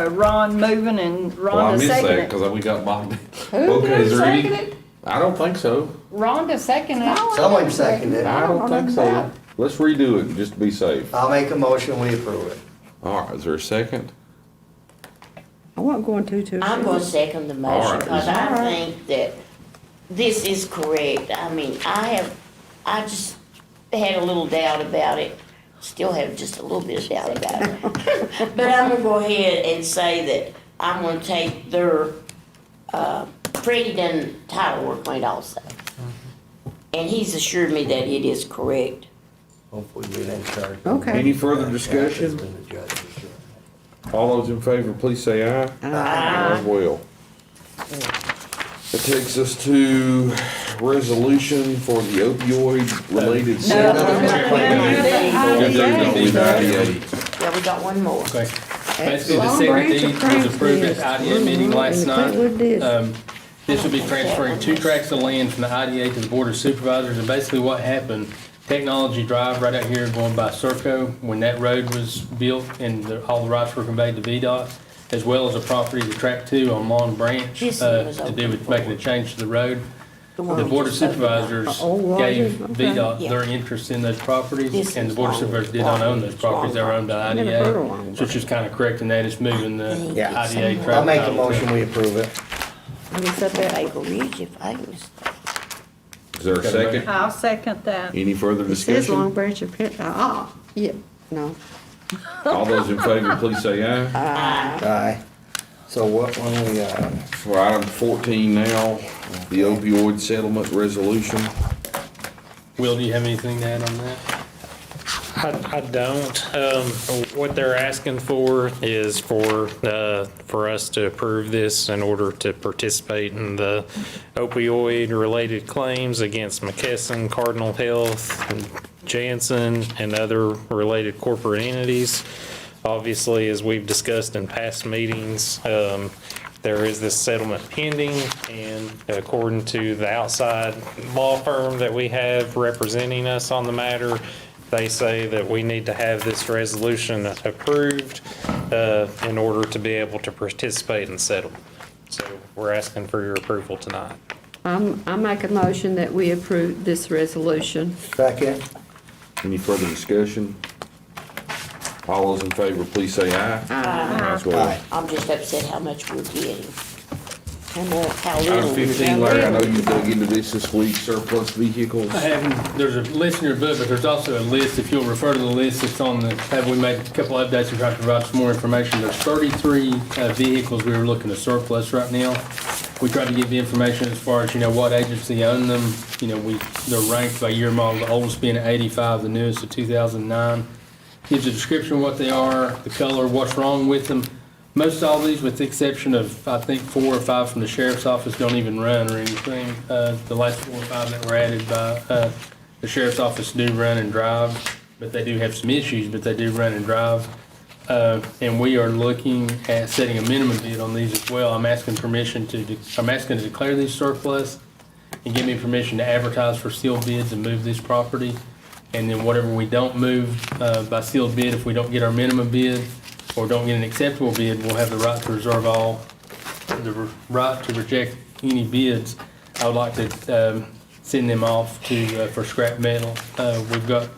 S4: Ron moving and
S1: Well, I
S4: Rhonda
S1: missed that,
S4: seconding.
S1: cause we got bogged.
S5: Who
S1: Okay, is there any?
S5: seconded?
S1: I don't think so.
S4: Rhonda seconded.
S3: Someone seconded it.
S1: I don't think so. Let's redo it, just to be safe.
S3: I'll make a motion, we approve it.
S1: All right, is there a second?
S5: I wasn't going to.
S2: I'm gonna second the
S1: All
S2: motion,
S1: right.
S2: because I think that this is correct. I mean, I just had a little doubt about it, still have just a little bit of doubt about it. But I'm gonna go ahead and say that I'm gonna take their, Freddie done title work on it also. And he's assured me that it is correct.
S3: Hopefully we didn't charge.
S5: Okay.
S1: Any further discussion?
S3: It's been the judge's, sure.
S1: All those in favor, please say aye. Aye. As well. That takes us to resolution for the opioid-related settlement.
S2: Yeah, we got one more.
S7: Okay. Basically, the
S5: Long
S7: second
S5: Branch
S7: deed
S5: of
S7: was approved at the IDA meeting last night.
S5: Clintwood did.
S7: This will be transferring 2 tracts of land from the IDA to the Board of Supervisors, and basically what happened, Technology Drive right out here going by Serco, when that road was built and all the rights were conveyed to VDOT, as well as a property to Track 2 on Long Branch,
S2: This one was
S7: to do
S2: open
S7: with making a change to the road.
S2: one
S7: The
S2: we
S7: Board of
S2: just spoke about.
S7: Supervisors
S5: Oh, was
S7: gave
S5: it? Okay.
S7: VDOT
S2: Yeah.
S7: their interest in those properties,
S2: This
S7: and the
S2: is
S7: Board of
S2: long-
S7: Supervisors did not own those properties, they were owned by
S5: Never heard of
S7: IDA.
S5: Long
S7: So it's just kind of correcting that, it's moving the
S3: Yeah.
S7: IDA track.
S3: I'll make a
S7: title to-
S3: motion, we approve it.
S5: Let me set that.
S2: Paper Ridge, if I was.
S1: Is there a second?
S4: I'll second that.
S1: Any further
S5: It says Long
S1: discussion?
S5: Branch of Pitt, yeah, no.
S1: All those in favor, please say aye.
S3: Aye. So what, when we,
S1: For item 14 now, the opioid settlement resolution.
S7: Will, do you have anything to add on that?
S13: I don't. What they're asking for is for us to approve this in order to participate in the opioid-related claims against McKesson, Cardinal Health, and Janssen, and other related corporate entities. Obviously, as we've discussed in past meetings, there is this settlement pending, and according to the outside law firm that we have representing us on the matter, they say that we need to have this resolution approved in order to be able to participate in the settlement. So we're asking for your approval tonight.
S5: I make a motion that we approve this resolution.
S3: second,
S1: Any further discussion? All those in favor, please say aye. Aye. As well.
S3: aye.
S2: I'm just upset how much we're getting. How
S1: Item
S2: little.
S1: 15, Larry, I know you dug into this week, surplus vehicles.
S7: I have, there's a list in your book, but there's also a list, if you'll refer to the list, it's on the, we made a couple updates and tried to provide some more information. There's 33 vehicles we were looking to surplus right now. We tried to give the information as far as, what agency owned them. They're ranked by year model, the oldest being an 85, the newest a 2009. Gives a description of what they are, the color, what's wrong with them. Most all these, with the exception of, I think, 4 or 5 from the sheriff's office, don't even run or anything. The last 4 or 5 that were added by the sheriff's office do run and drive, but they do have some issues, but they do run and drive. And we are looking at setting a minimum bid on these as well. I'm asking to declare these surplus and give me permission to advertise for sealed bids and move this property. And then whatever we don't move by sealed bid, if we don't get our minimum bid, or don't get an acceptable bid, we'll have the right to reserve the right to reject any bids. I would like to send them off for scrap metal. We've got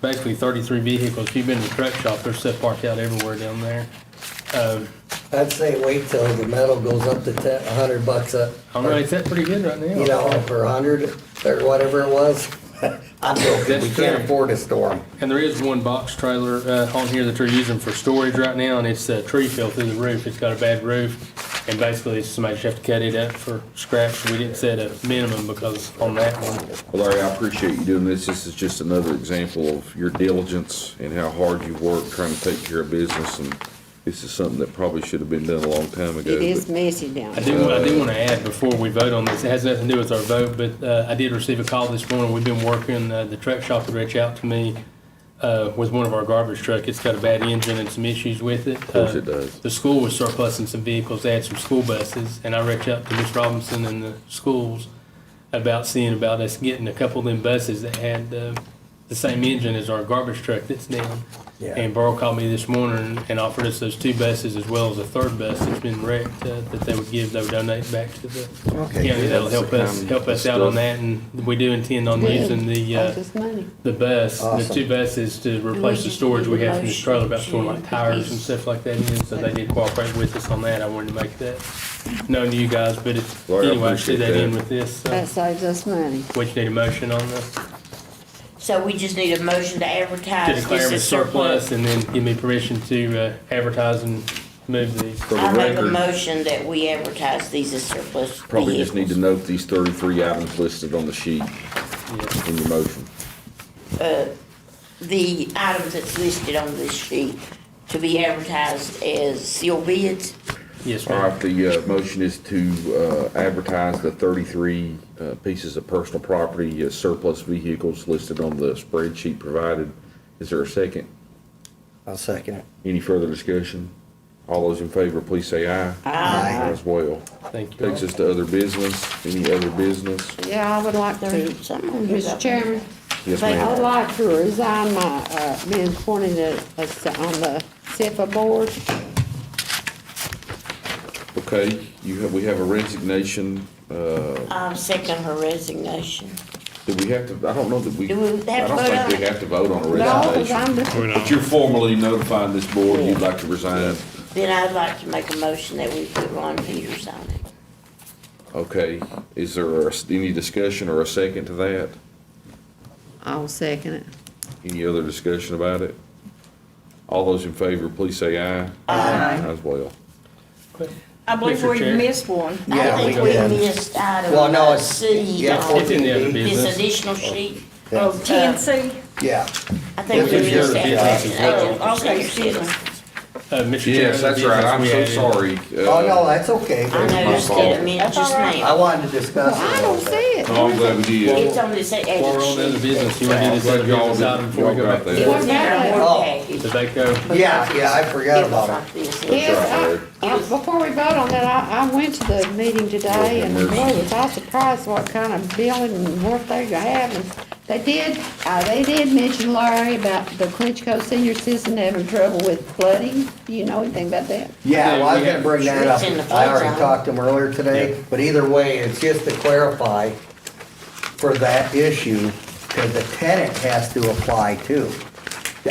S7: basically 33 vehicles. If you've been to the truck shop, there's stuff parked out everywhere down there.
S3: I'd say wait till the metal goes up to $100 up.
S7: I don't know, it's that pretty good right now.
S3: For 100 or whatever it was. I'm joking,
S7: That's
S3: we can't
S7: true.
S3: afford to store them.
S7: And there is one box trailer on here that they're using for storage right now, and it's a tree fell through the roof. It's got a bad roof, and basically somebody just have to cut it up for scraps. We didn't set a minimum because on that one.
S1: Well, Larry, I appreciate you doing this. This is just another example of your diligence and how hard you work trying to take care of business. And this is something that probably should have been done a long time ago.
S5: It is
S1: but-
S5: messy down
S7: I
S5: there.
S7: do want to add before we vote on this, it has nothing to do with our vote, but I did receive a call this morning. We've been working, the truck shop would reach out to me with one of our garbage truck. It's got a bad engine and some issues with it.
S1: Of course it does.
S7: The school was surplusing some vehicles. They had some school buses, and I reached out to Ms. Robinson and the schools about seeing about us getting a couple of them buses that had the same engine as our garbage truck that's down.
S3: Yeah.
S7: And Burl called me this morning and offered us those 2 buses as well as a 3rd bus that's been wrecked that they would donate back to the
S3: Okay,
S7: county. That'll
S1: that's the
S7: help us
S1: kind
S7: out
S1: of
S7: on that, and we do intend on
S5: Good.
S7: using
S5: Saves us money.
S7: the bus, the
S3: Awesome.
S7: 2 buses to replace the storage we have from this trailer about storing like tires and stuff like that in. So they did cooperate with us on that. I wanted to make that known to you guys, but it's,
S1: Well, I
S7: anyway, I should
S1: appreciate
S7: that in
S1: that.
S7: with this.
S5: That saves us money.
S7: We just need a motion on this.
S2: So we just need a motion to
S7: To
S2: advertise
S7: declare
S2: this
S7: them
S2: as
S7: as surplus
S2: surplus.
S7: and then give me permission to advertise and move these.
S1: For the
S2: I make a
S1: record,
S2: motion that we advertise these as surplus
S1: probably just need to
S2: vehicles.
S1: note these 33 items listed on the sheet
S7: Yeah.
S1: in your motion.
S2: The items that's listed on this sheet to be advertised as sealed bids.
S7: Yes,
S1: All
S7: ma'am.
S1: right, the motion is to advertise the 33 pieces of personal property as surplus vehicles listed on the spreadsheet provided. Is there a second?
S3: I'll second it.
S1: Any further discussion? All those in favor, please say aye.
S3: Aye.
S1: As well.
S7: Thank you.
S1: Takes us to other business. Any other business?
S5: Yeah, I would like to,
S2: There's something on here
S5: Mr.
S2: about-
S5: Chairman,
S1: Yes,
S2: Thank
S5: I would
S1: ma'am.
S5: like to resign my, being appointed on the CIFA board.
S1: Okay, we have a resignation.
S2: I'll second her resignation.
S1: Do we have to, I don't know that we,
S2: Do we have to
S1: I don't
S2: vote on
S1: think we
S2: it?
S1: have to vote on a
S5: No, 'cause
S1: resignation.
S5: I'm,
S1: But you're formally notifying this board you'd like to resign.
S2: Then I'd like to make a motion that we put Ron Peters on it.
S1: Okay, is there any discussion or a second to that?
S5: I'll second it.
S1: Any other discussion about it? All those in favor, please say aye.
S2: Aye.
S1: As well.
S4: I believe
S7: Mr.
S4: we
S7: Chair.
S4: missed one.
S3: Yeah,
S2: I think
S3: we
S2: we
S3: did.
S2: missed item
S3: Well, no, it's-
S2: C
S3: yeah,
S2: on
S7: It's in the other
S2: this
S7: business.
S2: additional sheet.
S4: Oh, 10C?
S3: Yeah.
S2: I think we
S1: This is
S2: missed
S1: the
S2: that.
S1: other business as well.
S2: Agent for
S4: Okay,
S2: senior
S4: excuse me.
S2: citizens.
S7: Mr. Chair.
S1: Yes, that's right, I'm so sorry.
S3: Oh, no, that's okay.
S2: I noticed
S1: fault.
S2: it a minute
S4: That's
S2: just
S4: all right.
S3: I
S2: now.
S3: wanted to discuss
S5: Well, I
S3: it.
S5: don't see it.
S1: Oh, I'm glad we did.
S2: It's on this
S7: While we're on the other
S2: other sheet.
S7: business, you want to do this other business item before we go back
S2: It
S7: to
S2: was in our
S3: Oh.
S2: board package.
S7: the Baco?
S3: Yeah, I forgot
S2: It was
S3: about it.
S2: like this.
S5: Yes, before we vote on that, I went to the meeting today, and boy, was I surprised what kind of billing and work they have. And they did mention, Larry, about the Clinchco senior citizen having trouble with flooding. Do you know anything about that?
S3: Yeah, well, I was gonna bring that up.
S2: It's in the
S3: I
S2: flood
S3: already
S2: zone.
S3: talked to him earlier today, but either way, it's just to clarify for that issue, because the tenant has to apply too.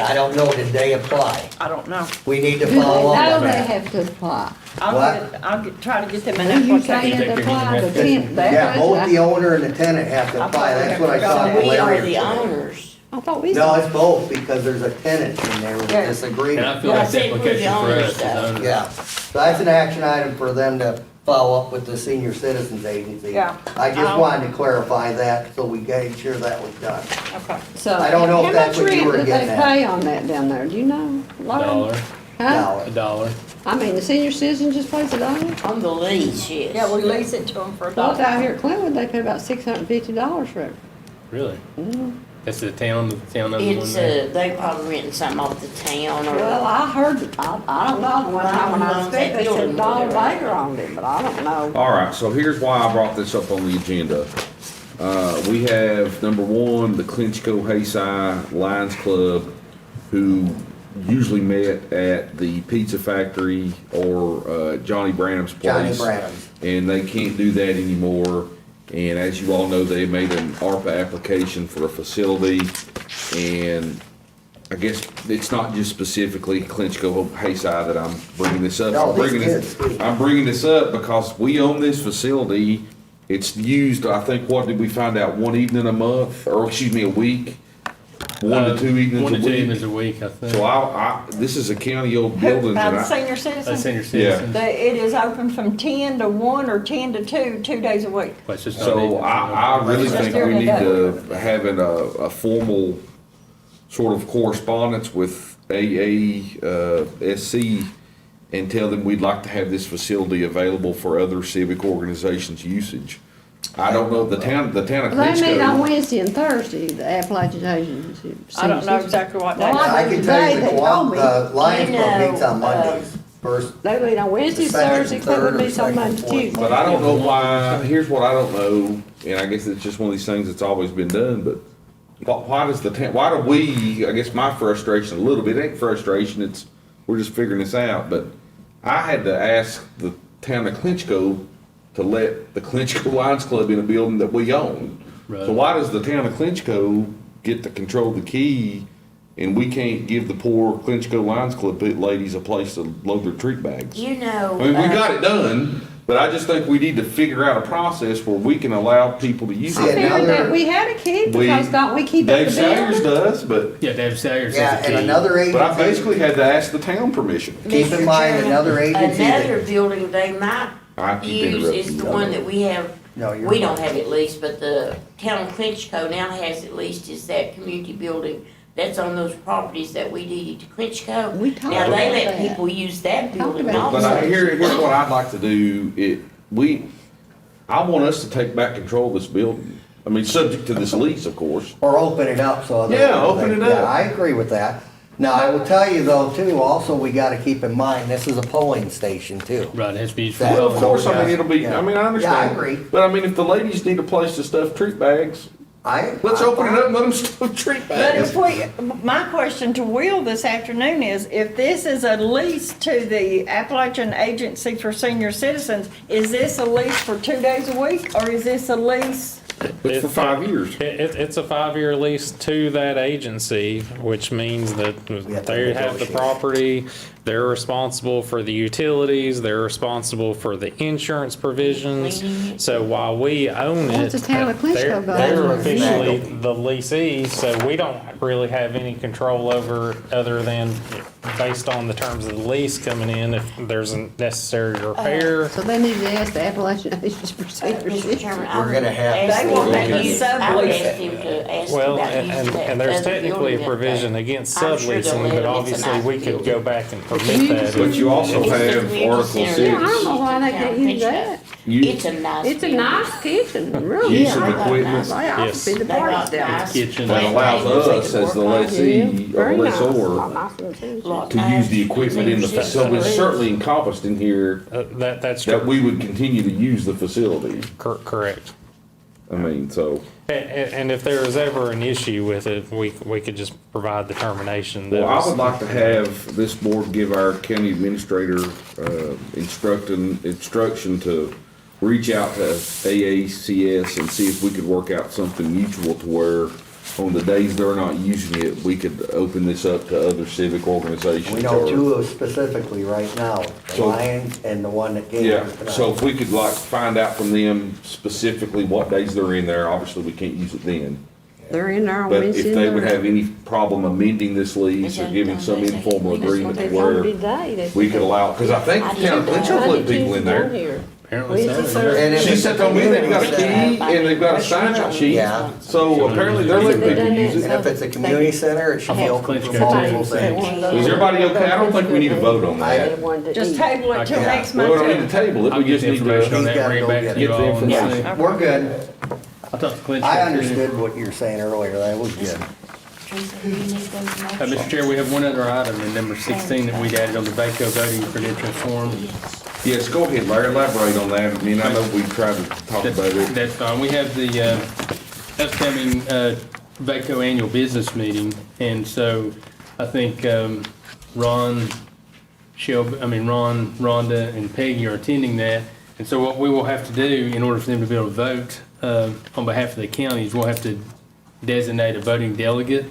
S3: I don't know, did they apply?
S4: I don't know.
S3: We need to
S5: Do they
S3: follow up
S5: know
S3: on
S5: they
S3: that.
S5: have to apply?
S3: What?
S4: Try to get them an
S5: When you
S4: application.
S5: say to apply, the tenant,
S3: Yeah, both the
S5: I
S3: owner and the tenant have to apply, that's what I saw
S2: So
S3: in
S2: we are
S3: Larry.
S2: the owners.
S5: thought we.
S3: No, it's both, because there's a tenant in there with
S4: Yeah.
S3: disagreement.
S7: And I feel
S2: Well, I
S7: like the
S2: said we're the
S7: application for
S2: owners,
S7: us is
S2: though.
S7: owners.
S3: Yeah, so that's an action item for them to follow up with the Senior Citizens Agency.
S4: Yeah.
S3: I just wanted to clarify that, so we made sure that was done.
S4: Okay.
S5: So,
S3: I don't know if that's what you were
S5: How much
S3: getting
S5: rent
S3: at.
S5: do they pay on that down there, do you know? Lauren? Huh?
S3: Dollar.
S7: $1.
S5: I mean, the senior citizen just pays $1?
S2: On the lease, yes.
S4: Yeah, we lease it to them for
S5: Well,
S4: $1.
S5: out here at Clinton, they pay about $650 for it.
S7: Really?
S5: Mm-hmm.
S7: That's the town owns one
S2: It's,
S7: there?
S2: they probably renting something off the town or.
S5: Well, I heard, I don't know, one time when I was
S2: That
S5: there, they said
S2: building
S5: Donald
S2: over there.
S5: Baker owned it, but I don't know.
S1: All right, so here's why I brought this up on the agenda. We have, number one, the Clinchco Hayside Lions Club, who usually met at the Pizza Factory or Johnny Branham's place.
S3: Johnny Branham's.
S1: And they can't do that anymore. And as you all know, they made an ARPA application for a facility. And I guess it's not just specifically Clinchco Hayside that I'm bringing this up.
S3: No,
S1: I'm bringing
S3: this is-
S1: I'm bringing this up because we own this facility. It's used, I think, what did we find out, one evening a month, or excuse me, a week? One to two evenings
S7: One
S1: a
S7: to two evenings
S1: week.
S7: a week, I think.
S1: So this is a county-owned building.
S4: By
S1: and
S4: the
S1: I-
S4: senior
S7: That's
S4: citizen?
S7: senior citizens.
S4: It is open from 10 to 1 or 10 to 2, 2 days a week.
S7: But it's just not
S1: So
S7: even-
S1: I really
S4: Just
S1: think
S4: during
S1: we
S4: the
S1: need
S4: day.
S1: to have a formal sort of correspondence with AASC and tell them we'd like to have this facility available for other civic organizations' usage. I don't know, the town of
S5: They meet on
S1: Clinchco,
S5: Wednesday and Thursday, the Appalachian Agency.
S4: I don't know exactly what
S5: Well,
S4: day.
S3: I can tell you,
S5: They
S3: the
S5: told me.
S3: Lions
S2: You
S3: Club
S2: know,
S3: meets on Mondays, first.
S5: They meet on Wednesday,
S3: The second,
S5: Thursday,
S3: third,
S5: Clinton
S3: or
S5: meets on
S3: second,
S5: Monday,
S3: fourth.
S5: Tuesday.
S1: but I don't know why, here's what I don't know, and I guess it's just one of these things that's always been done, but why does the town, why do we, I guess my frustration a little bit, it ain't frustration, it's, we're just figuring this out, but I had to ask the town of Clinchco to let the Clinchco Lions Club in a building that we own.
S7: Right.
S1: So why does the town of Clinchco get to control the key and we can't give the poor Clinchco Lions Club ladies a place to load their treat bags?
S2: You know.
S1: I mean, we got it done, but I just think we need to figure out a process where we can allow people to use
S3: See,
S5: I
S1: it.
S5: figured
S3: another-
S5: that we had a key
S1: We-
S5: because don't we keep up
S1: Dave
S5: the
S1: Sayers
S5: building?
S1: does, but,
S7: Yeah, Dave Sayers
S3: Yeah,
S7: is the
S3: and
S7: key.
S3: another
S1: but I
S3: agency,
S1: basically had to ask the town permission.
S3: keep in
S2: Mr.
S3: mind,
S2: Chairman,
S3: another agency
S2: Another
S3: that,
S2: building they might
S1: I keep
S2: use
S1: interrupting
S2: is
S1: you,
S2: the
S1: I
S2: one
S1: know.
S2: that we have,
S3: no, you're.
S2: we don't
S3: fine.
S2: have at least, but the town of Clinchco now has at least is that community building that's on those properties that we deeded to Clinchco.
S5: We talked
S2: Now, they
S5: about
S2: let
S5: that.
S2: people use that
S5: We talked
S2: building
S5: about
S1: But
S2: also.
S1: here's what I'd like to do, I want us to take back control of this building. I mean, subject to this lease, of course.
S3: Or open it up so other.
S1: Yeah, open it
S3: Yeah,
S1: up.
S3: I agree with that. Now, I will tell you though, too, also, we gotta keep in mind, this is a polling station too.
S7: Right, it has to be used for.
S3: That-
S1: Well, of course, I mean, it'll be,
S3: Yeah.
S1: I mean, I understand.
S3: Yeah, I agree.
S1: But I mean, if the ladies need a place to stuff treat bags, let's open it up and let them stuff treat
S4: But
S1: bags.
S4: if we, my question to Will this afternoon is, if this is a lease to the Appalachian Agency for Senior Citizens, is this a lease for 2 days a week, or is this a lease?
S1: It's for 5 years.
S13: It's a 5-year lease to that agency, which means that
S3: have to
S13: they have the
S3: negotiate.
S13: property, they're responsible for the utilities, they're responsible for the insurance provisions. So while we own it,
S5: What's the town of Clinchco
S13: they're
S5: got?
S13: they're officially the leasee, so we don't really have any control over it other than based on the terms of the lease coming in, if there's a necessary repair.
S5: So they need to ask the Appalachian Agency for senior
S2: Mr.
S5: citizens.
S2: Chairman,
S3: We're gonna have-
S2: ask
S4: They want
S2: them
S4: to
S2: to use-
S4: sublease
S2: I would
S4: it.
S2: ask them to ask
S13: Well,
S2: about using
S13: and
S2: that
S13: there's
S2: other
S13: technically a
S2: building up
S13: provision
S2: there.
S13: against
S2: I'm sure they'll
S13: subleasing,
S2: let
S13: but
S2: them. It's a
S13: obviously
S2: nice
S13: we could go
S2: building.
S13: back and permit that.
S1: But you also
S2: It's
S1: have
S2: just community
S1: Article
S2: center.
S1: 6.
S5: I don't know why they can't use that.
S2: It's a nice.
S5: It's a
S2: building.
S5: nice kitchen, really.
S1: Use of
S2: I got
S1: equipment.
S2: nice-
S5: They ought to be the
S2: They
S5: parties
S2: got
S5: down
S2: nice
S7: Kitchen.
S1: That
S2: plant
S1: allows
S2: tables they
S1: us
S2: can
S1: as the
S2: work on.
S1: lessee or
S5: Very nice. A
S1: lessor
S5: lot nicer than senior
S2: Lot
S1: to
S2: nice.
S1: use the equipment in the
S2: Senior
S1: facility. It's
S2: citizens.
S1: certainly encompassed in here
S13: That's
S1: that
S13: true.
S1: we would continue to use the facility.
S13: Correct.
S1: I mean, so,
S13: And if there was ever an issue with it, we could just provide the termination. that
S1: well, I
S13: was-
S1: would like to have this board give our county administrator, instruction to reach out to AACS and see if we could work out something mutual to where on the days they're not using it, we could open this up to other civic organizations.
S3: We know
S1: or-
S3: two of specifically right now, the
S1: So-
S3: Lions and the one that gave
S1: Yeah,
S3: us tonight.
S1: so if we could like find out from them specifically what days they're in there, obviously we can't use it then.
S5: They're in there on
S1: But
S5: Wednesday.
S1: if they would
S5: and
S1: have any problem amending this lease or giving some informal agreement to where we could allow, because I think the town of Clinton let people in there.
S7: Apparently so.
S3: And if
S1: She
S3: it's
S1: said,
S3: a
S1: told me they've got a
S3: community
S1: key and they've got a sign-out sheet.
S3: Yeah.
S1: So apparently they're letting people use
S3: And
S1: it.
S3: if it's a community center, it should be open for multiple things.
S1: Is everybody okay? I don't think we need to vote on that.
S4: Just table it till
S3: Yeah.
S4: next
S1: We
S4: month.
S1: don't need to table it,
S7: I'll
S1: we
S7: get
S1: just
S7: the
S1: need
S7: information on
S1: to
S7: that,
S3: He's
S7: bring it
S3: gotta
S7: back
S3: go
S7: to
S3: get
S7: you
S1: the
S7: all. and
S1: information.
S7: see.
S3: We're good.
S7: I'll talk to Clint.
S3: I understood what you were saying earlier, that was good.
S2: Teresa, you need those motions?
S7: Mr. Chair, we have one other item in number 16 that we'd added on the VACO voting credential form.
S1: Yes, go ahead, Larry, elaborate on that. I mean, I know we tried to talk about it.
S7: That's fine. We have the upcoming VACO annual business meeting, and so I think Ron, Rhonda, and Peggy are attending that. And so what we will have to do in order for them to be able to vote on behalf of the county is we'll have to designate a voting delegate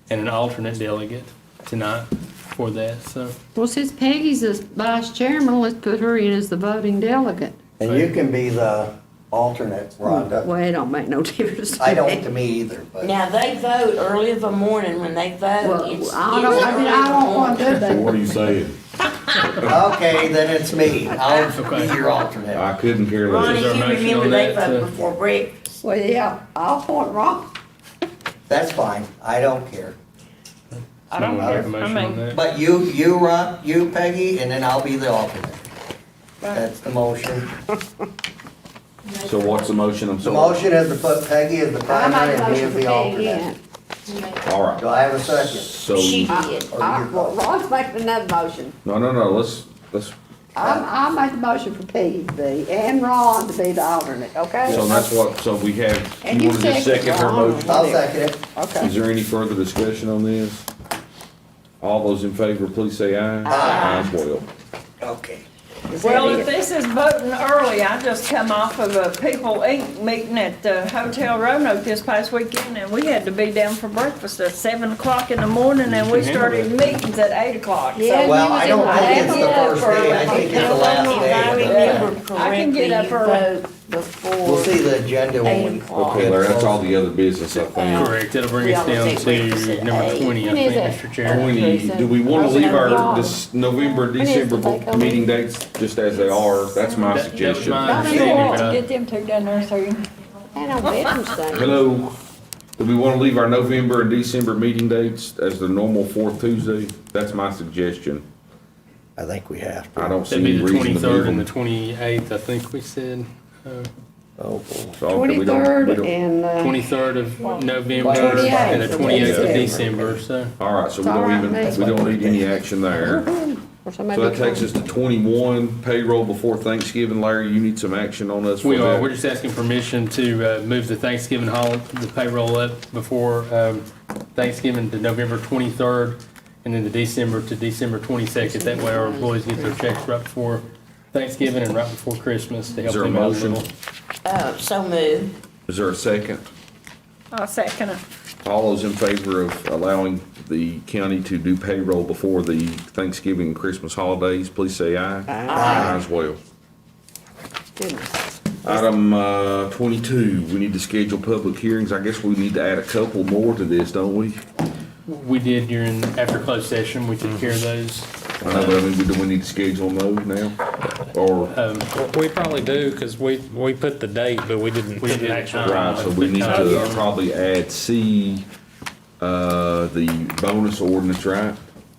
S7: and an alternate delegate tonight for that, so.
S5: Well, since Peggy's the vice chairman, let's put her in as the voting delegate.
S3: And you can be the alternate, Rhonda.
S5: Well, it don't make no difference to
S3: I don't
S5: me.
S3: to me either, but.
S2: Now, they vote early of the morning when they vote.
S5: Well,
S2: It's-
S5: I don't want to do that.
S1: What are you saying?
S3: Okay, then it's me. I'll be your alternate.
S1: I couldn't care
S2: Ronnie,
S1: less.
S7: Is there a
S2: you
S7: motion
S2: remember
S7: on
S2: they
S7: that,
S2: vote before breakfast.
S5: Well, yeah, I'll point Ron.
S3: That's fine. I don't care.
S4: I don't
S7: Someone make a
S4: care. I
S7: motion on
S4: mean-
S7: that?
S3: But you, Ron, you, Peggy, and then I'll be the alternate. That's the motion.
S1: So what's the motion? I'm
S3: The
S1: sorry.
S3: motion is to put Peggy as the
S5: I
S3: primary
S5: make a
S3: and me
S5: motion
S3: as
S5: for
S3: the
S5: Peggy
S3: alternate.
S5: in.
S1: All right.
S3: Do I have a second?
S1: So,
S2: She did.
S5: Well, Ron's making another motion.
S1: no, let's,
S5: I'll make the motion for Peggy to be, and Ron to be the alternate, okay?
S1: so that's what, so we have,
S5: And
S1: you
S5: you
S1: want to just
S5: second,
S1: second her
S5: Ron.
S1: motion?
S3: I'll second it.
S5: Okay.
S1: Is there any further discussion on this? All those in favor, please say aye.
S3: Aye.
S1: As well.
S3: Okay.
S4: Well, if this is voting early, I just come off of a People Inc. meeting at the Hotel Roanoke this past weekend, and we had to be down for breakfast at 7 o'clock in the morning, and we started meetings at 8 o'clock.
S5: Yeah.
S4: So
S3: Well, I don't think it's the first day. I think it's the last
S2: If I
S3: day.
S2: remember
S4: I can get
S2: correctly,
S4: up
S2: you
S4: early.
S2: vote before.
S3: We'll see the agenda when we.
S2: 8 o'clock.
S1: Okay, Larry, that's all the other business, I think.
S7: Correct, that'll bring
S2: We
S7: us
S2: always
S7: down
S2: take breakfast
S7: to
S2: at
S7: number
S2: 8.
S7: 20, I
S5: When is
S7: think,
S5: it?
S7: Mr. Chair.
S1: 20, do we want to leave our, this November,
S5: When is
S1: December
S5: the take home?
S1: meeting dates just as they are? That's my
S7: That was
S1: suggestion.
S7: my
S4: You
S7: understanding,
S4: want
S7: but
S4: to
S7: I-
S4: get them two down there, so you.
S5: And on Veterans Day.
S1: Hello, do we want to leave our November and December meeting dates as the normal fourth Tuesday? That's my suggestion.
S3: I think we have to.
S1: I don't see
S7: That'd be
S1: any
S7: the
S1: reason to
S7: 23rd
S1: move
S7: and the
S1: them.
S7: 28th, I think we said.
S3: Oh,
S1: So, okay, we don't- we
S5: 23rd
S1: don't-
S5: and,
S7: 23rd of November
S5: 28th
S7: and the 28th of
S5: of
S7: December, so.
S1: All right, so we
S5: It's all
S1: don't
S5: right,
S1: even,
S5: mate.
S1: we don't need any action there.
S5: or somebody.
S1: So that takes us to 21, payroll before Thanksgiving. Larry, you need some action on us for
S7: We are, we're
S1: that?
S7: just asking permission to move the Thanksgiving the payroll up before Thanksgiving to November 23rd, and then the December to December 22nd. That way our employees get their checks right before Thanksgiving and right before Christmas to help
S1: Is there a
S7: them out a
S1: motion?
S7: little.
S2: So moved.
S1: Is there a second?
S4: I'll second it.
S1: All those in favor of allowing the county to do payroll before the Thanksgiving and Christmas holidays, please say aye. Aye as well.
S5: Goodness.
S1: Item 22, we need to schedule public hearings. I guess we need to add a couple more to this, don't we?
S7: We did after closed session, we took care of those.
S1: I know, but I mean, do we need to schedule those now? Or,
S13: We probably do, because we put the date, but we didn't put
S7: didn't,
S13: an actual.
S1: right, so we need to probably add C, the bonus ordinance, right?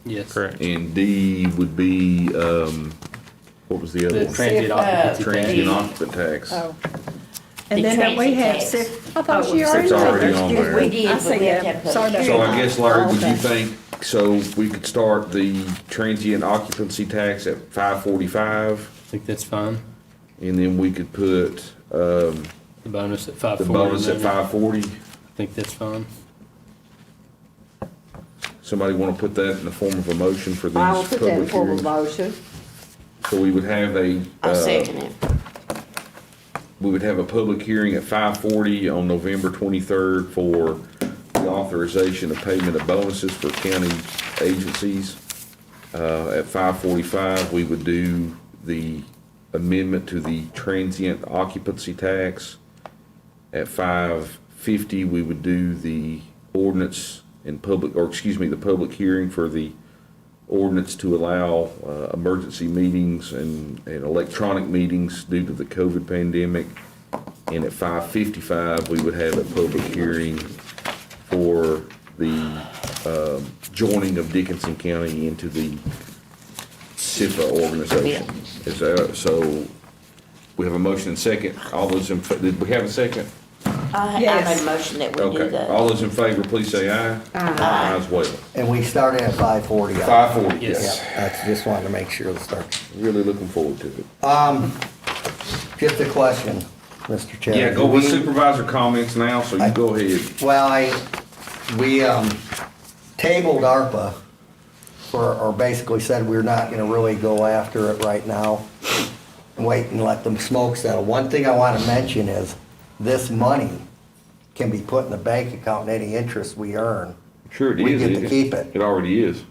S7: Yes.
S13: Correct.
S1: And D would be, what was the other
S7: The
S1: one?
S7: transient occupancy
S1: Transient
S7: tax.
S1: occupant tax.
S4: Oh.
S2: The
S4: And then don't we
S2: transit
S4: have
S2: tax.
S4: six.
S5: I thought she already
S1: It's already on there.
S2: We did,
S4: I
S2: but
S4: see
S2: we have to
S4: that.
S2: have
S4: Sorry
S2: public
S4: about
S1: So I
S2: hearing.
S1: guess, Larry, would you
S5: Okay.
S1: think, so we could start the transient occupancy tax at 545,
S7: I think that's fine.
S1: and then we could put,
S7: The bonus at
S1: the
S7: 540.
S1: bonus at
S7: maybe.
S1: 540?
S7: I think that's fine.
S1: Somebody want to put that in the form of a motion for these
S5: I will put that in
S1: public
S5: form of
S1: hearings?
S5: motion.
S1: So we would have
S2: I'll second it.
S1: we would have a public hearing at 5:40 on November 23rd for the authorization of payment of bonuses for county agencies. At 5:45, we would do the amendment to the transient occupancy tax. At 5:50, we would do the ordinance in public, or excuse me, the public hearing for the ordinance to allow emergency meetings and electronic meetings due to the COVID pandemic. And at 5:55, we would have a public hearing for the joining of Dickinson County into the SIFA organization. Is that, so we have a motion and second. All those in, did we have a second?
S2: I made a motion that we do
S1: Okay,
S2: that.
S1: all those in favor, please say aye. Aye as well.
S3: And we started at 5:40.
S1: 5:40,
S3: Yeah,
S1: yes.
S3: I just wanted to make sure the start.
S1: Really looking forward to it.
S3: Just a question, Mr. Chair.
S1: Yeah, go with supervisor comments now, so you go ahead.
S3: Well, we tabled ARPA or basically said we're not gonna really go after it right now. Wait and let them smoke settle. One thing I wanna mention is this money can be put in the bank account and any interest we earn.
S1: Sure it is.
S3: We get to keep it.
S1: It already is.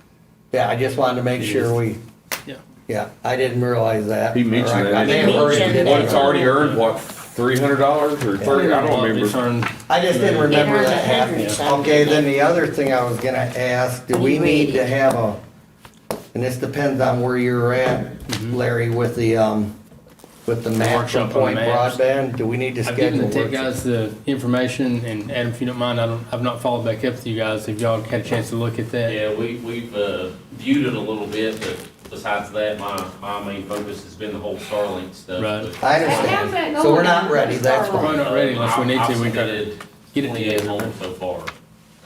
S3: Yeah, I just wanted to make sure we,
S7: Yeah.
S3: yeah, I didn't realize that.
S1: He mentioned
S3: Or I
S1: that.
S3: may have heard
S2: mentioned
S3: it.
S1: What, it's already earned, what, $300 or 30, I don't
S7: It's
S1: remember.
S7: earned-
S3: I just didn't remember
S2: earned
S3: that
S2: 100
S3: happening.
S2: something.
S3: Okay, then the other thing I was gonna ask, do we need to have a, and this depends on where you're at, Larry, with the map
S7: Workshop
S3: from
S7: on the
S3: Point
S7: maps.
S3: Broadband, do we need to
S7: I've given
S3: schedule?
S7: the tech
S3: workshops?
S7: guys the information, and Adam, if you don't mind, I've not followed back up with you guys. Have y'all had a chance to look at that?
S15: Yeah, we've viewed it a little bit, but besides that, my main focus has been the whole Starlink stuff.
S7: Right.
S15: but-
S3: I understand, so we're not ready, that's
S7: We're
S3: fine.
S7: not ready unless we need to.
S15: I've
S7: We try to
S15: submitted
S7: get it
S15: 28
S7: together.
S15: homes so far.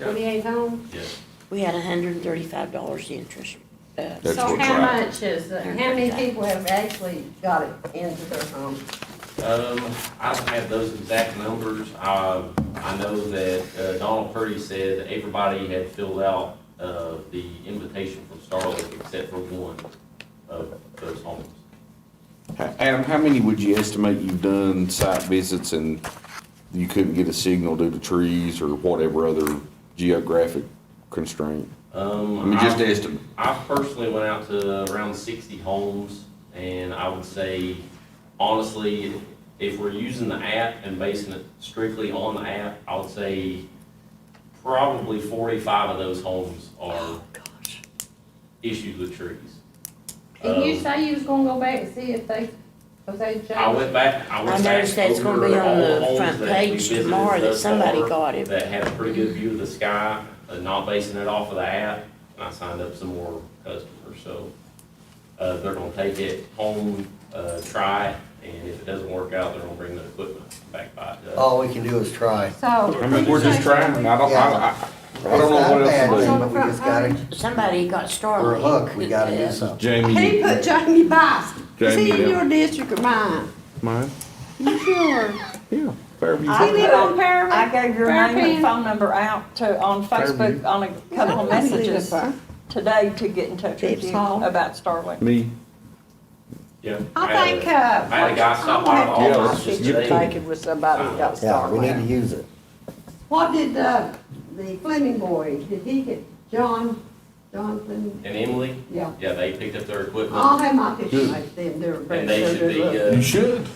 S5: 28 homes?
S15: Yes.
S2: We had $135 interest.
S1: That's
S5: So
S1: what's
S5: how
S1: right.
S5: much is, how many people have actually got it into their homes?
S15: I don't have those exact numbers. I know that Donald Purdy said that everybody had filled out the invitation from Starlink except for one of those homes.
S1: Adam, how many would you estimate you've done site visits and you couldn't get a signal due to trees or whatever other geographic constraint? I mean, just estimate.
S15: I personally went out to around 60 homes, and I would say, honestly, if we're using the app and basing it strictly on the app, I would say probably 45 of those homes are issues with trees.
S5: Did you say you was gonna go back and see if they, was they changed?
S15: I went back
S2: I noticed that's gonna be
S15: over
S2: on
S15: all
S2: the
S15: homes
S2: front
S15: that we
S2: page
S15: visited
S2: tomorrow that
S15: thus
S2: somebody
S15: far
S2: got it.
S15: that had a pretty good view of the sky, not basing it off of the app, and I signed up some more customers, so they're gonna take it home, try it, and if it doesn't work out, they're gonna bring the equipment back by to us.
S3: All we can do is try.
S5: So.
S1: I mean, we're just trying. I don't know what else to
S3: It's
S1: do.
S3: not bad, but we just gotta,
S2: Somebody got Starlink.
S3: we're hooked, we gotta do something.
S1: Jamie,
S5: He put Jamie Bison. Is he in
S1: Jamie,
S5: your district or mine?
S1: mine?
S5: You sure?
S1: Yeah, Fairview.
S5: Does he live on Pearland?
S4: I gave your name and
S5: Fairfield?
S4: phone number out to, on Facebook, on a couple of messages today to get in touch with
S5: Phipps
S4: you
S5: Hall.
S4: about Starlink.
S1: Me?
S15: Yeah.
S5: I think,
S15: I had a guy stop by the
S1: Yeah,
S15: office
S4: Get
S15: just
S4: you
S15: today.
S4: taken with somebody that got
S3: Yeah, we need to
S4: Starlink.
S3: use it.
S5: what did, the Fleming boy, did he get, John Fleming?
S15: And Emily,
S5: Yeah.
S15: yeah, they picked up their equipment.
S5: I'll have my picture made them do a
S15: And they should be,
S1: You should.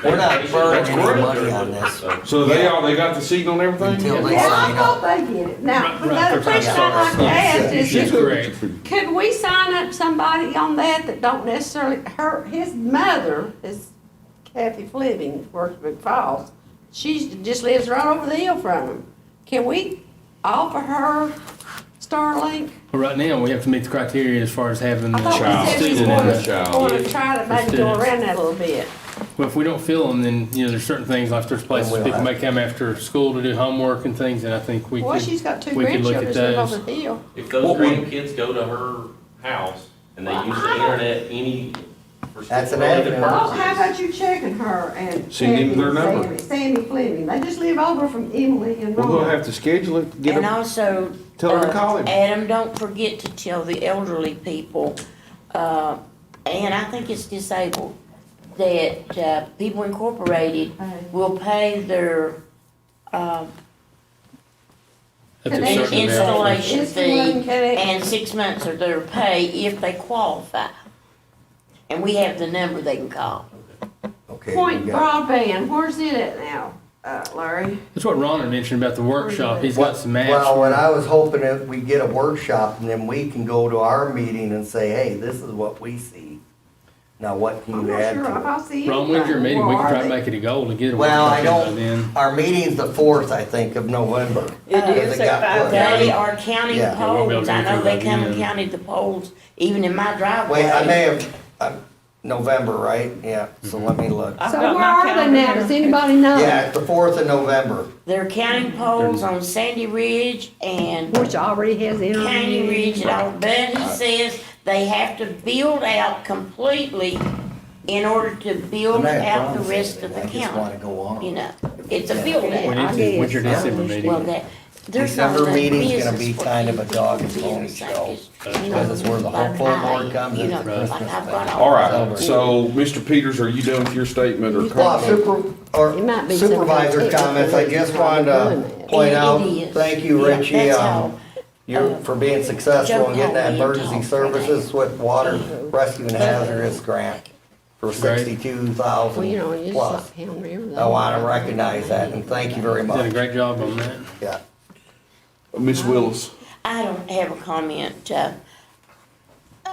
S3: We're not burning
S1: That's
S3: any
S1: great.
S3: money on this.
S1: So they got the signal and everything?
S3: Until they
S5: Yeah, I
S3: sign
S5: thought
S3: up.
S5: they get it. Now,
S7: Right,
S5: another
S7: first time
S5: question I'd like to
S7: starts.
S5: ask is,
S7: She's correct.
S5: could we sign up somebody on that don't necessarily, his mother is Kathy Fleming, works with Falls. She just lives right over the hill from him. Can we offer her Starlink?
S7: But right now, we have to meet the criteria as far as having the
S5: I thought we said we was
S7: student in
S5: going
S7: the.
S5: to, going to try to maybe go around that a little bit.
S7: Well, if we don't fill them, then, there's certain things, like there's places
S3: Then we'll
S7: people
S3: have-
S7: may come after school to do homework and things, and I think we
S5: Well, she's
S7: could,
S5: got two
S7: we could look
S5: grandchildren
S7: at
S5: that live
S7: those.
S5: over the hill.
S15: If those
S1: What would-
S15: grandkids go to her house and they use the internet for
S3: That's an
S15: related
S3: avenue.
S5: Well, how
S15: purposes.
S5: about you checking her and
S1: Send him their
S5: Kathy and
S1: number.
S5: Sammy Fleming? They just live over from Emily and
S1: We're gonna
S5: Ron.
S1: have to schedule it, get
S2: And
S1: them,
S2: also,
S1: tell her to call him.
S2: Adam, don't forget to tell the elderly people, and I think it's disabled, that People Incorporated will pay their
S7: That's a
S5: And
S7: certain amount.
S2: installation
S5: Installation
S2: fee,
S5: fee.
S2: and 6 months of their pay if they qualify. And we have the number they can call.
S3: Okay.
S5: Point
S3: we got-
S5: broadband, where's it at now, Larry?
S7: That's what Ron had mentioned about the workshop. He's got some maps.
S3: Well, what I was hoping that we get a workshop and then we can go to our meeting and say, hey, this is what we see. Now, what can
S5: I'm
S3: you
S5: not
S3: add
S5: sure if
S3: to it?
S5: I see
S7: Ron, when's your meeting? We can try to
S5: anything.
S7: make it a goal to get a
S3: Well, I
S7: workshop in by then.
S3: don't, our meeting's the 4th, I think, of November.
S5: It is
S3: Because it got
S5: at
S3: put-
S5: 5:30.
S2: They are counting
S3: Yeah.
S2: the
S7: We won't be able
S2: poles.
S7: to
S2: I
S7: do
S2: know
S7: it
S2: they
S7: by
S2: come and
S7: then.
S2: counted the poles, even in my driveway.
S3: Wait, I may have, November, right? Yeah, so let me look.
S5: So where are they now? Does anybody know?
S3: Yeah, it's the 4th of November.
S2: They're counting poles on Sandy Ridge and
S5: Which already has internet.
S2: County Ridge and all, but he says they have to build out completely in order to build
S3: I'm not
S2: out the
S3: from
S2: rest
S3: Sandy,
S2: of the
S3: I just wanna
S2: county.
S3: go on.
S2: You know, it's a build
S7: We
S2: out.
S7: need to, when's your
S5: I guess.
S7: December meeting?
S2: Well, that, there's
S3: December
S2: not enough
S3: meeting's gonna
S2: business
S3: be
S2: for
S3: kind of a
S2: people
S3: dog
S2: to
S3: and
S2: be in
S3: pony
S2: the
S3: show.
S2: same-
S3: Because it's where the whole full board comes
S2: You
S3: in
S2: know,
S3: for
S2: like
S3: Christmas.
S2: I've got
S1: All right, so, Mr. Peters, are you done with your statement or
S3: Well,
S1: comment?
S5: It might be
S3: supervisor
S5: something
S3: comments, I
S5: technical
S3: just
S5: that's
S3: wanted
S5: doing
S3: to
S5: that.
S3: point
S2: It
S3: out,
S2: is.
S3: thank you,
S2: Yeah,
S3: Richie,
S2: that's how,
S3: for being successful in getting that
S2: Joe called me and
S3: emergency
S2: talked about
S3: services with water rescue and hazardous grant for
S7: Great.
S3: 62,000
S5: Well, you know, it's
S3: plus.
S5: like Pound River.
S3: I want to recognize that and thank you very
S7: Did a
S3: much.
S7: great job on that.
S3: Yeah.
S1: Ms. Willis?
S2: I don't have a comment,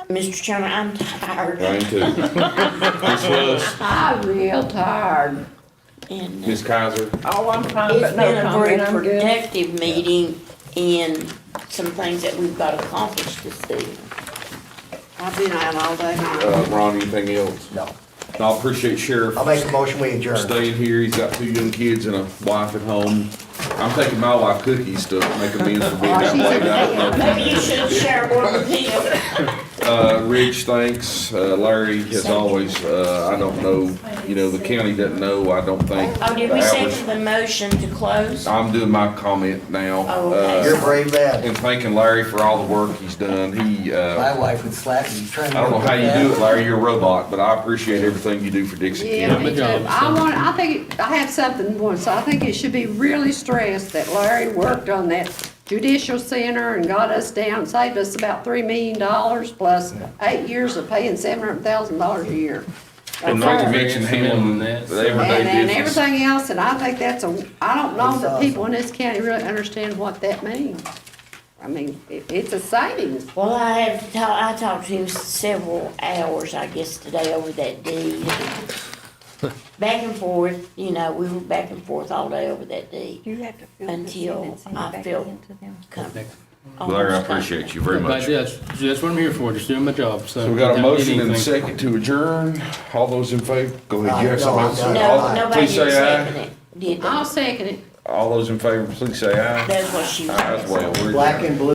S2: Mr. Chairman, I'm tired.
S1: I am too. Ms. Willis?
S5: I'm real tired.
S2: And,
S1: Ms. Kaiser?
S5: Oh, I'm fine,
S2: it's
S5: but no
S2: been a very
S5: comment, I'm good.
S2: productive meeting in some things that we've got accomplished this evening.
S5: I've been out all day.
S1: Ron, anything else?
S3: No.
S1: I appreciate Sheriff
S3: I'll make a motion, we adjourn.
S1: staying here. He's got 2 young kids and a wife at home. I'm taking my wife cookies to make amends for being that late. I don't know.
S2: Maybe you should share one with him.
S1: Rich, thanks. Larry, as always, I don't know, you know, the county doesn't know, I don't think.
S2: Oh, did
S1: the
S2: we
S1: average-
S2: second the motion to close?
S1: I'm doing my comment now.
S2: Oh, okay.
S3: You're a brave man.
S1: And thanking Larry for all the work he's done. He,
S3: My wife would slap me.
S1: I don't know how you do it, Larry, you're a robot, but I appreciate everything you do for Dixon
S5: Yeah,
S1: County.
S5: me
S7: Good
S5: too.
S7: job,
S5: I think, I have something more, so I think it should be really stressed that Larry worked on that judicial center and got us down, saved us about $3 million plus 8 years of paying $700,000 a year.
S1: And not to mention handling the everyday
S5: And
S1: business.
S5: everything else, and I think that's I don't know that people in this county really understand what that means. I mean, it's a savings.
S2: Well, I talked to him several hours, I guess, today over that deed. Back and forth, you know, we were back and forth all day over that deed.
S4: You have to fill this in
S2: Until
S4: and send it
S2: I
S4: back
S2: felt
S4: in to them.
S1: Larry, I appreciate you very
S7: But
S1: much.
S7: that's what I'm here for, just doing my job, so.
S1: So we got a
S7: without
S1: motion and a
S7: anything.
S1: second to adjourn. All those in favor, go ahead, you have
S3: No,
S1: something
S3: I
S1: else?
S3: got it.
S2: No, nobody
S1: Please
S2: did
S1: say aye.
S2: second it, did they?
S5: I'll second it.
S1: All those in favor, please say aye.
S2: That's what she was.
S1: Aye as well. We're
S3: Black
S1: adjourned.
S3: and blue.